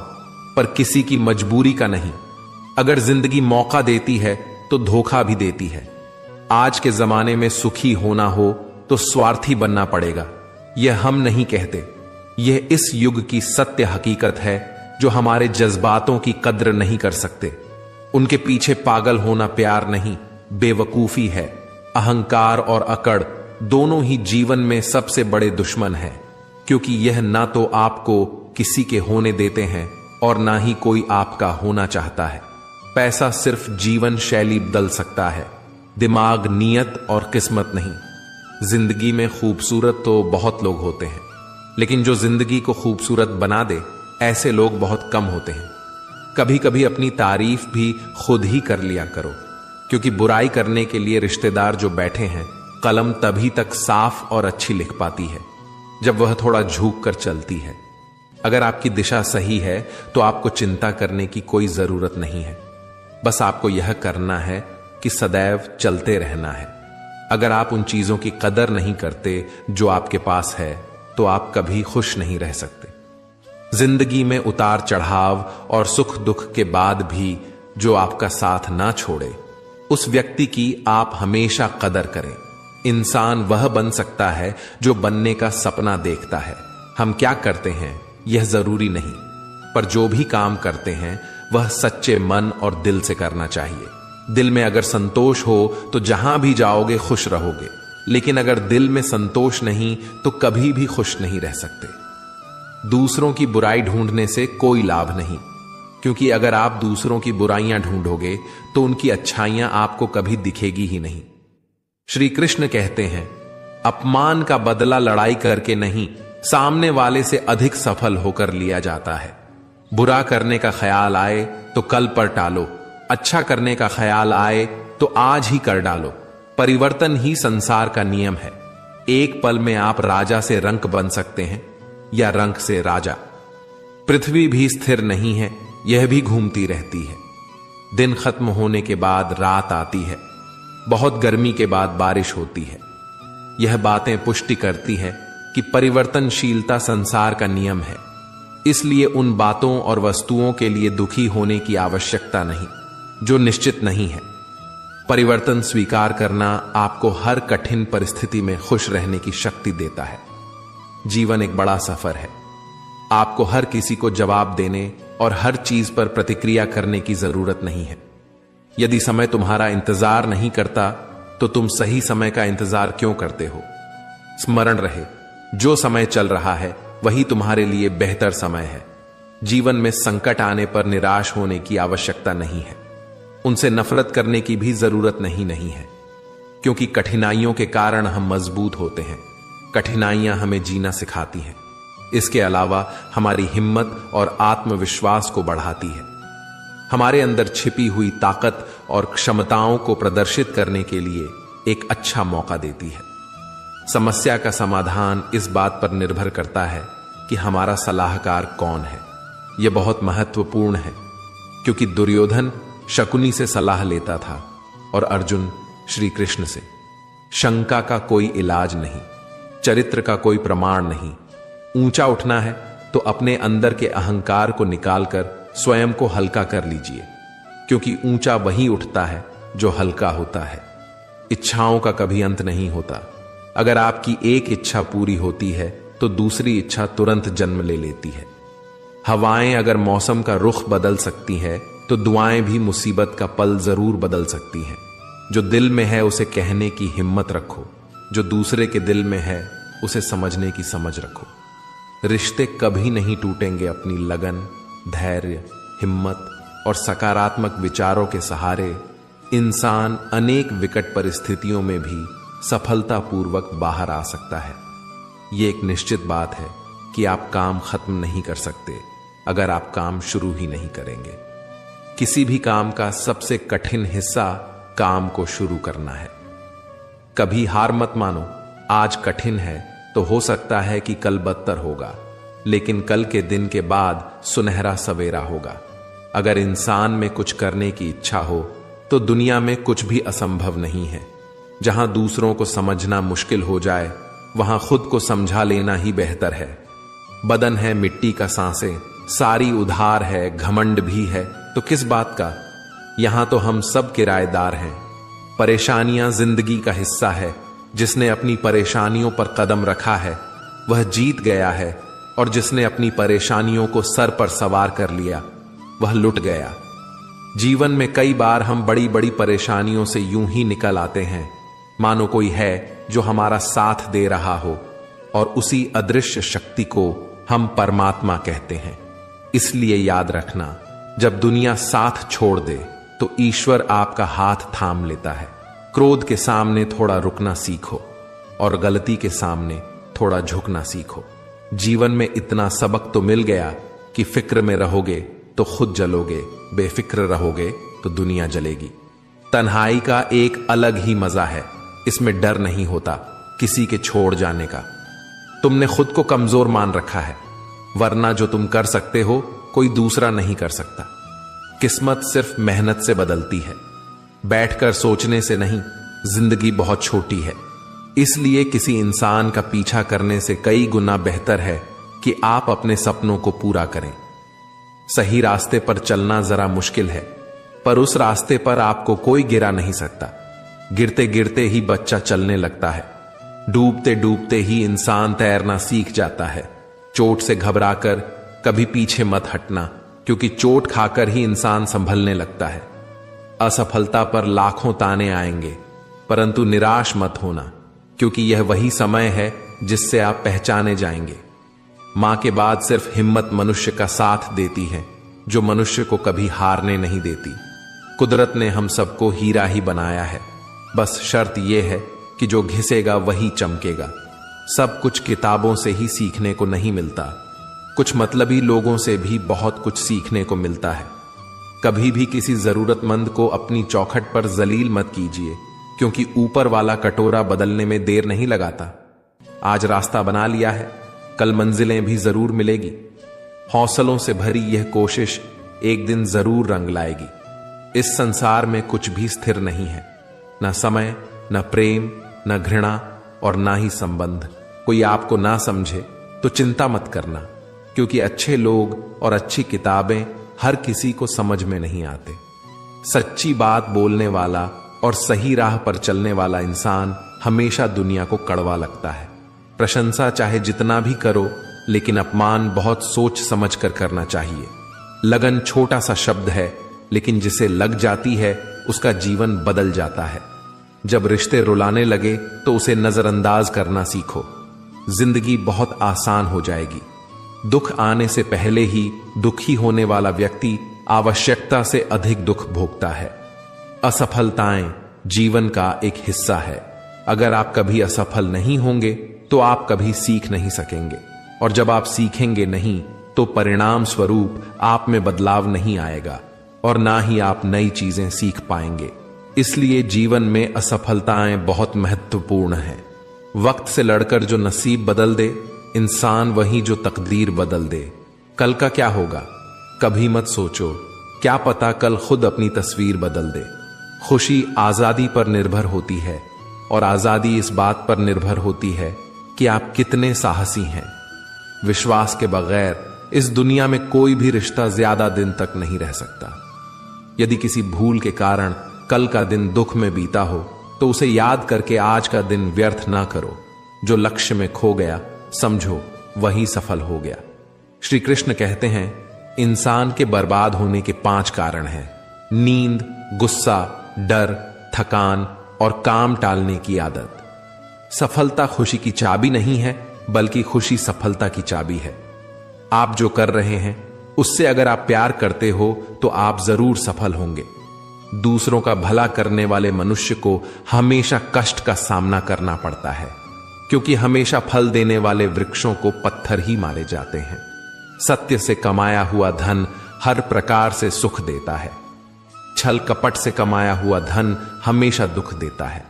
पर किसी की मजबूरी का नहीं। अगर जिंदगी मौका देती है तो धोखा भी देती है। आज के जमाने में सुखी होना हो तो स्वार्थी बनना पड़ेगा। यह हम नहीं कहते, यह इस युग की सत्य हकीकत है जो हमारे जज्बातों की कद्र नहीं कर सकते। उनके पीछे पागल होना प्यार नहीं, बेवकूफी है। अहंकार और अकड़ दोनों ही जीवन में सबसे बड़े दुश्मन हैं, क्योंकि यह ना तो आपको किसी के होने देते हैं और ना ही कोई आपका होना चाहता है। पैसा सिर्फ जीवन शैली बदल सकता है, दिमाग, नीयत और किस्मत नहीं। जिंदगी में खूबसूरत तो बहुत लोग होते हैं, लेकिन जो जिंदगी को खूबसूरत बना दे ऐसे लोग बहुत कम होते हैं। कभी कभी अपनी तारीफ भी खुद ही कर लिया करो, क्योंकि बुराई करने के लिए रिश्तेदार जो बैठे हैं, कलम तभी तक साफ और अच्छी लिख पाती है जब वह थोड़ा झुक कर चलती है। अगर आपकी दिशा सही है तो आपको चिंता करने की कोई जरूरत नहीं है। बस आपको यह करना है कि सदैव चलते रहना है। अगर आप उन चीजों की कदर नहीं करते जो आपके पास है तो आप कभी खुश नहीं रह सकते। जिंदगी में उतार चढ़ाव और सुख दुख के बाद भी जो आपका साथ ना छोड़े, उस व्यक्ति की आप हमेशा कदर करें। इंसान वह बन सकता है जो बनने का सपना देखता है। हम क्या करते हैं यह जरूरी नहीं, पर जो भी काम करते हैं वह सच्चे मन और दिल से करना चाहिए। दिल में अगर संतोष हो तो जहां भी जाओगे खुश रहोगे, लेकिन अगर दिल में संतोष नहीं तो कभी भी खुश नहीं रह सकते। दूसरों की बुराई ढूंढने से कोई लाभ नहीं, क्योंकि अगर आप दूसरों की बुराइयां ढूंढोगे तो उनकी अच्छाइयां आपको कभी दिखेगी ही नहीं। श्री कृष्ण कहते हैं, अपमान का बदला लड़ाई करके नहीं, सामने वाले से अधिक सफल होकर लिया जाता है। बुरा करने का ख्याल आए तो कल पर टालो, अच्छा करने का ख्याल आए तो आज ही कर डालो। परिवर्तन ही संसार का नियम है। एक पल में आप राजा से रंक बन सकते हैं या रंक से राजा। पृथ्वी भी स्थिर नहीं है, यह भी घूमती रहती है। दिन खत्म होने के बाद रात आती है, बहुत गर्मी के बाद बारिश होती है। यह बातें पुष्टि करती है कि परिवर्तनशीलता संसार का नियम है। इसलिए उन बातों और वस्तुओं के लिए दुखी होने की आवश्यकता नहीं जो निश्चित नहीं है। परिवर्तन स्वीकार करना आपको हर कठिन परिस्थिति में खुश रहने की शक्ति देता है। जीवन एक बड़ा सफर है। आपको हर किसी को जवाब देने और हर चीज पर प्रतिक्रिया करने की जरूरत नहीं है। यदि समय तुम्हारा इंतजार नहीं करता तो तुम सही समय का इंतजार क्यों करते हो? स्मरण रहे, जो समय चल रहा है वही तुम्हारे लिए बेहतर समय है। जीवन में संकट आने पर निराश होने की आवश्यकता नहीं है। उनसे नफरत करने की भी जरूरत नहीं है, क्योंकि कठिनाइयों के कारण हम मजबूत होते हैं। कठिनाइयां हमें जीना सिखाती हैं। इसके अलावा हमारी हिम्मत और आत्मविश्वास को बढ़ाती है। हमारे अंदर छिपी हुई ताकत और क्षमताओं को प्रदर्शित करने के लिए एक अच्छा मौका देती है। समस्या का समाधान इस बात पर निर्भर करता है कि हमारा सलाहकार कौन है। यह बहुत महत्वपूर्ण है, क्योंकि दुर्योधन शकुनी से सलाह लेता था और अर्जुन श्री कृष्ण से। शंका का कोई इलाज नहीं, चरित्र का कोई प्रमाण नहीं। ऊंचा उठना है तो अपने अंदर के अहंकार को निकालकर स्वयं को हल्का कर लीजिए, क्योंकि ऊंचा वही उठता है जो हल्का होता है। इच्छाओं का कभी अंत नहीं होता। अगर आपकी एक इच्छा पूरी होती है तो दूसरी इच्छा तुरंत जन्म ले लेती है। हवाएं अगर मौसम का रुख बदल सकती है तो दुआएं भी मुसीबत का पल जरूर बदल सकती हैं। जो दिल में है उसे कहने की हिम्मत रखो, जो दूसरे के दिल में है उसे समझने की समझ रखो। रिश्ते कभी नहीं टूटेंगे अपनी लगन, धैर्य, हिम्मत और सकारात्मक विचारों के सहारे। इंसान अनेक विकट परिस्थितियों में भी सफलतापूर्वक बाहर आ सकता है। यह एक निश्चित बात है कि आप काम खत्म नहीं कर सकते अगर आप काम शुरू ही नहीं करेंगे। किसी भी काम का सबसे कठिन हिस्सा काम को शुरू करना है। कभी हार मत मानो। आज कठिन है तो हो सकता है कि कल बदतर होगा, लेकिन कल के दिन के बाद सुनहरा सवेरा होगा। अगर इंसान में कुछ करने की इच्छा हो तो दुनिया में कुछ भी असंभव नहीं है। जहां दूसरों को समझना मुश्किल हो जाए वहां खुद को समझा लेना ही बेहतर है। बदन है मिट्टी का सांसें, सारी उधार है, घमंड भी है, तो किस बात का। यहां तो हम सब किराएदार हैं। परेशानियां जिंदगी का हिस्सा है। जिसने अपनी परेशानियों पर कदम रखा है वह जीत गया है, और जिसने अपनी परेशानियों को सर पर सवार कर लिया वह लुट गया। जीवन में कई बार हम बड़ी बड़ी परेशानियों से यूं ही निकल आते हैं मानो कोई है जो हमारा साथ दे रहा हो, और उसी अदृश्य शक्ति को हम परमात्मा कहते हैं। इसलिए याद रखना, जब दुनिया साथ छोड़ दे तो ईश्वर आपका हाथ थाम लेता है। क्रोध के सामने थोड़ा रुकना सीखो, और गलती के सामने थोड़ा झुकना सीखो। जीवन में इतना सबक तो मिल गया कि फिक्र में रहोगे तो खुद जलोगे, बेफिक्र रहोगे तो दुनिया जलेगी। तन्हाई का एक अलग ही मजा है। इसमें डर नहीं होता किसी के छोड़ जाने का। तुमने खुद को कमजोर मान रखा है, वरना जो तुम कर सकते हो कोई दूसरा नहीं कर सकता। किस्मत सिर्फ मेहनत से बदलती है, बैठकर सोचने से नहीं। जिंदगी बहुत छोटी है, इसलिए किसी इंसान का पीछा करने से कई गुना बेहतर है कि आप अपने सपनों को पूरा करें। सही रास्ते पर चलना जरा मुश्किल है, पर उस रास्ते पर आपको कोई गिरा नहीं सकता। गिरते गिरते ही बच्चा चलने लगता है, डूबते डूबते ही इंसान तैरना सीख जाता है। चोट से घबराकर कभी पीछे मत हटना, क्योंकि चोट खाकर ही इंसान संभलने लगता है। असफलता पर लाखों ताने आएंगे, परंतु निराश मत होना, क्योंकि यह वही समय है जिससे आप पहचाने जाएंगे। मां के बाद सिर्फ हिम्मत मनुष्य का साथ देती है, जो मनुष्य को कभी हारने नहीं देती। कुदरत ने हम सबको हीरा ही बनाया है, बस शर्त यह है कि जो घिसेगा वही चमकेगा। सब कुछ किताबों से ही सीखने को नहीं मिलता, कुछ मतलबी लोगों से भी बहुत कुछ सीखने को मिलता है। कभी भी किसी जरूरतमंद को अपनी चौखट पर जलील मत कीजिए, क्योंकि ऊपर वाला कटोरा बदलने में देर नहीं लगाता। आज रास्ता बना लिया है, कल मंजिलें भी जरूर मिलेगी। हौसलों से भरी यह कोशिश एक दिन जरूर रंग लाएगी। इस संसार में कुछ भी स्थिर नहीं है, न समय, न प्रेम, न घृणा और ना ही संबंध। कोई आपको ना समझे तो चिंता मत करना, क्योंकि अच्छे लोग और अच्छी किताबें हर किसी को समझ में नहीं आते। सच्ची बात बोलने वाला और सही राह पर चलने वाला इंसान हमेशा दुनिया को कड़वा लगता है। प्रशंसा चाहे जितना भी करो, लेकिन अपमान बहुत सोच समझ कर करना चाहिए। लगन छोटा सा शब्द है, लेकिन जिसे लग जाती है उसका जीवन बदल जाता है। जब रिश्ते रुलाने लगे तो उसे नजरअंदाज करना सीखो। जिंदगी बहुत आसान हो जाएगी। दुख आने से पहले ही दुखी होने वाला व्यक्ति आवश्यकता से अधिक दुख भोगता है। असफलताएं जीवन का एक हिस्सा है। अगर आप कभी असफल नहीं होंगे तो आप कभी सीख नहीं सकेंगे, और जब आप सीखेंगे नहीं तो परिणाम स्वरूप आप में बदलाव नहीं आएगा, और ना ही आप नई चीजें सीख पाएंगे। इसलिए जीवन में असफलताएं बहुत महत्वपूर्ण हैं। वक्त से लड़कर जो नसीब बदल दे, इंसान वही जो तकदीर बदल दे। कल का क्या होगा कभी मत सोचो, क्या पता कल खुद अपनी तस्वीर बदल दे। खुशी आजादी पर निर्भर होती है, और आजादी इस बात पर निर्भर होती है कि आप कितने साहसी हैं। विश्वास के बगैर इस दुनिया में कोई भी रिश्ता ज्यादा दिन तक नहीं रह सकता। यदि किसी भूल के कारण कल का दिन दुख में बीता हो, तो उसे याद करके आज का दिन व्यर्थ ना करो। जो लक्ष्य में खो गया समझो वही सफल हो गया। श्री कृष्ण कहते हैं, इंसान के बर्बाद होने के 5 कारण हैं: नींद, गुस्सा, डर, थकान और काम टालने की आदत। सफलता खुशी की चाबी नहीं है, बल्कि खुशी सफलता की चाबी है। आप जो कर रहे हैं उससे अगर आप प्यार करते हो तो आप जरूर सफल होंगे। दूसरों का भला करने वाले मनुष्य को हमेशा कष्ट का सामना करना पड़ता है, क्योंकि हमेशा फल देने वाले वृक्षों को पत्थर ही मारे जाते हैं। सत्य से कमाया हुआ धन हर प्रकार से सुख देता है। छल कपट से कमाया हुआ धन हमेशा दुख देता है।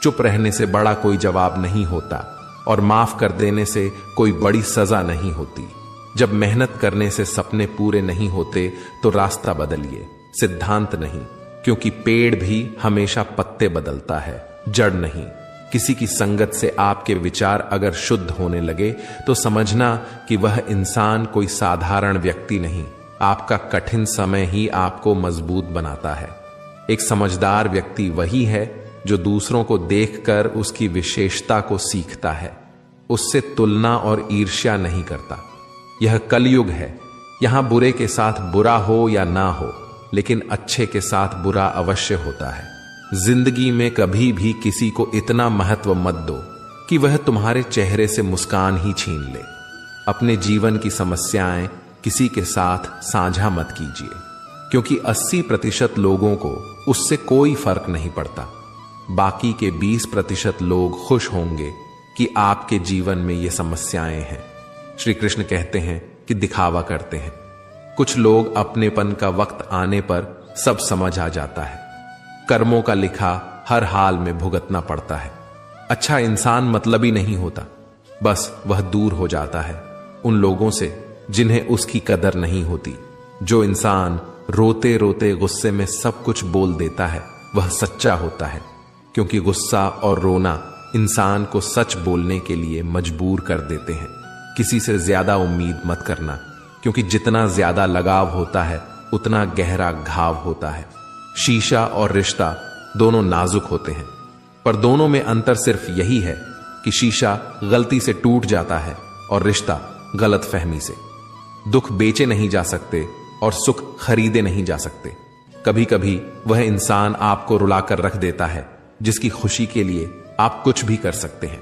चुप रहने से बड़ा कोई जवाब नहीं होता, और माफ कर देने से कोई बड़ी सजा नहीं होती। जब मेहनत करने से सपने पूरे नहीं होते तो रास्ता बदलिए, सिद्धांत नहीं, क्योंकि पेड़ भी हमेशा पत्ते बदलता है, जड़ नहीं। किसी की संगत से आपके विचार अगर शुद्ध होने लगे तो समझना कि वह इंसान कोई साधारण व्यक्ति नहीं, आपका कठिन समय ही आपको मजबूत बनाता है। एक समझदार व्यक्ति वही है जो दूसरों को देखकर उसकी विशेषता को सीखता है, उससे तुलना और ईर्ष्या नहीं करता। यह कलयुग है, यहां बुरे के साथ बुरा हो या ना हो, लेकिन अच्छे के साथ बुरा अवश्य होता है। जिंदगी में कभी भी किसी को इतना महत्व मत दो कि वह तुम्हारे चेहरे से मुस्कान ही छीन ले। अपने जीवन की समस्याएं किसी के साथ साझा मत कीजिए, क्योंकि 80% लोगों को उससे कोई फर्क नहीं पड़ता। बाकी के 20% लोग खुश होंगे कि आपके जीवन में ये समस्याएं हैं। श्री कृष्ण कहते हैं कि दिखावा करते हैं। कुछ लोग अपनेपन का वक्त आने पर सब समझ आ जाता है। कर्मों का लिखा हर हाल में भुगतना पड़ता है। अच्छा इंसान मतलबी नहीं होता, बस वह दूर हो जाता है उन लोगों से जिन्हें उसकी कदर नहीं होती। जो इंसान रोते रोते गुस्से में सब कुछ बोल देता है वह सच्चा होता है, क्योंकि गुस्सा और रोना इंसान को सच बोलने के लिए मजबूर कर देते हैं। किसी से ज्यादा उम्मीद मत करना, क्योंकि जितना ज्यादा लगाव होता है उतना गहरा घाव होता है। शीशा और रिश्ता दोनों नाजुक होते हैं, पर दोनों में अंतर सिर्फ यही है कि शीशा गलती से टूट जाता है और रिश्ता गलतफहमी से। दुख बेचे नहीं जा सकते और सुख खरीदे नहीं जा सकते। कभी कभी वह इंसान आपको रुलाकर रख देता है जिसकी खुशी के लिए आप कुछ भी कर सकते हैं।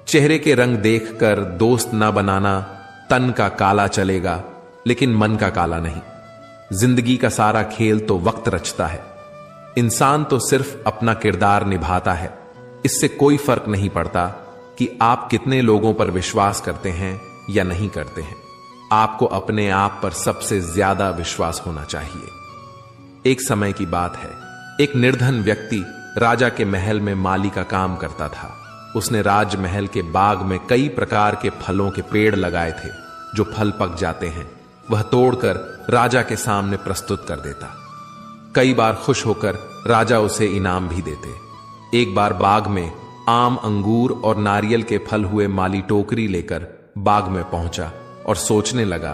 चेहरे के रंग देखकर दोस्त ना बनाना। तन का काला चलेगा लेकिन मन का काला नहीं। जिंदगी का सारा खेल तो वक्त रचता है। इंसान तो सिर्फ अपना किरदार निभाता है। इससे कोई फर्क नहीं पड़ता कि आप कितने लोगों पर विश्वास करते हैं या नहीं करते हैं। आपको अपने आप पर सबसे ज्यादा विश्वास होना चाहिए। एक समय की बात है, एक निर्धन व्यक्ति राजा के महल में माली का काम करता था। उसने राजमहल के बाग में कई प्रकार के फलों के पेड़ लगाए थे। जो फल पक जाते हैं वह तोड़कर राजा के सामने प्रस्तुत कर देता। कई बार खुश होकर राजा उसे इनाम भी देते। एक बार बाग में आम, अंगूर और नारियल के फल हुए माली टोकरी लेकर बाग में पहुंचा और सोचने लगा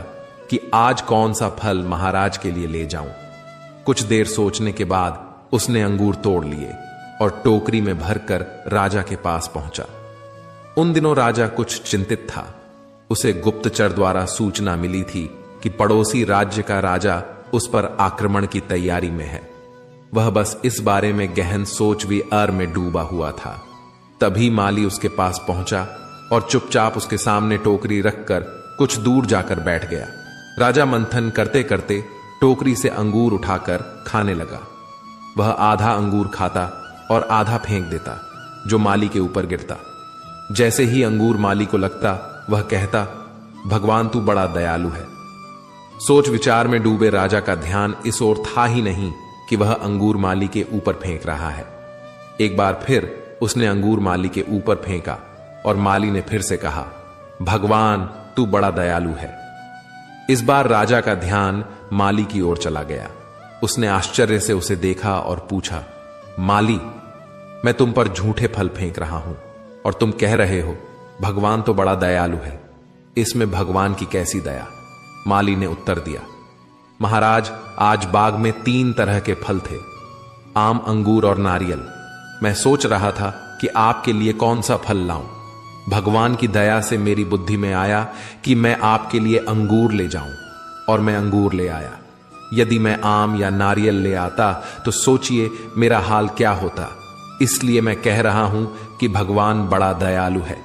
कि आज कौन सा फल महाराज के लिए ले जाऊं। कुछ देर सोचने के बाद उसने अंगूर तोड़ लिए और टोकरी में भरकर राजा के पास पहुंचा। उन दिनों राजा कुछ चिंतित था। उसे गुप्तचर द्वारा सूचना मिली थी कि पड़ोसी राज्य का राजा उस पर आक्रमण की तैयारी में है। वह बस इस बारे में गहन सोच विचार में डूबा हुआ था। तभी माली उसके पास पहुंचा और चुपचाप उसके सामने टोकरी रखकर कुछ दूर जाकर बैठ गया। राजा मंथन करते करते टोकरी से अंगूर उठाकर खाने लगा। वह आधा अंगूर खाता और आधा फेंक देता, जो माली के ऊपर गिरता। जैसे ही अंगूर माली को लगता वह कहता, भगवान तू बड़ा दयालु है। सोच विचार में डूबे राजा का ध्यान इस ओर था ही नहीं कि वह अंगूर माली के ऊपर फेंक रहा है। एक बार फिर उसने अंगूर माली के ऊपर फेंका और माली ने फिर से कहा, भगवान तू बड़ा दयालु है। इस बार राजा का ध्यान माली की ओर चला गया। उसने आश्चर्य से उसे देखा और पूछा, माली, मैं तुम पर झूठे फल फेंक रहा हूं और तुम कह रहे हो भगवान तो बड़ा दयालु है। इसमें भगवान की कैसी दया? माली ने उत्तर दिया, महाराज, आज बाग में 3 तरह के फल थे, आम, अंगूर और नारियल। मैं सोच रहा था कि आपके लिए कौन सा फल लाऊं। भगवान की दया से मेरी बुद्धि में आया कि मैं आपके लिए अंगूर ले जाऊं, और मैं अंगूर ले आया। यदि मैं आम या नारियल ले आता तो सोचिए मेरा हाल क्या होता। इसलिए मैं कह रहा हूं कि भगवान बड़ा दयालु है।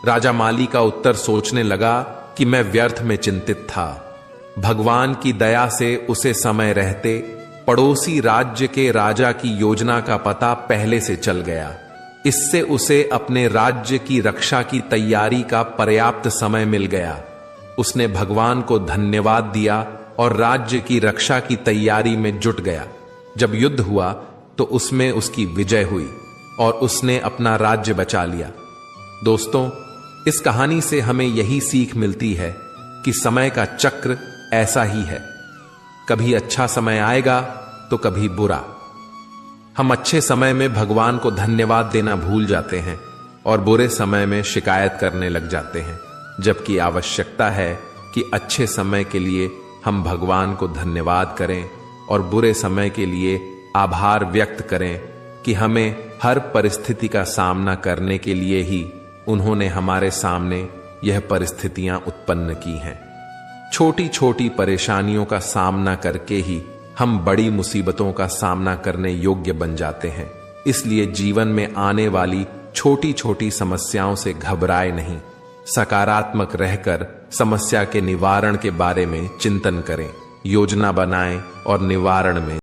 राजा माली का उत्तर सोचने लगा कि मैं व्यर्थ में चिंतित था। भगवान की दया से उसे समय रहते पड़ोसी राज्य के राजा की योजना का पता पहले से चल गया। इससे उसे अपने राज्य की रक्षा की तैयारी का पर्याप्त समय मिल गया। उसने भगवान को धन्यवाद दिया और राज्य की रक्षा की तैयारी में जुट गया। जब युद्ध हुआ तो उसमें उसकी विजय हुई और उसने अपना राज्य बचा लिया। दोस्तों, इस कहानी से हमें यही सीख मिलती है कि समय का चक्र ऐसा ही है, कभी अच्छा समय आएगा तो कभी बुरा। हम अच्छे समय में भगवान को धन्यवाद देना भूल जाते हैं और बुरे समय में शिकायत करने लग जाते हैं, जबकि आवश्यकता है कि अच्छे समय के लिए हम भगवान को धन्यवाद करें और बुरे समय के लिए आभार व्यक्त करें कि हमें हर परिस्थिति का सामना करने के लिए ही उन्होंने हमारे सामने यह परिस्थितियां उत्पन्न की हैं। छोटी छोटी परेशानियों का सामना करके ही हम बड़ी मुसीबतों का सामना करने योग्य बन जाते हैं। इसलिए जीवन में आने वाली छोटी छोटी समस्याओं से घबराए नहीं, सकारात्मक रहकर समस्या के निवारण के बारे में चिंतन करें, योजना बनाएं और निवारण में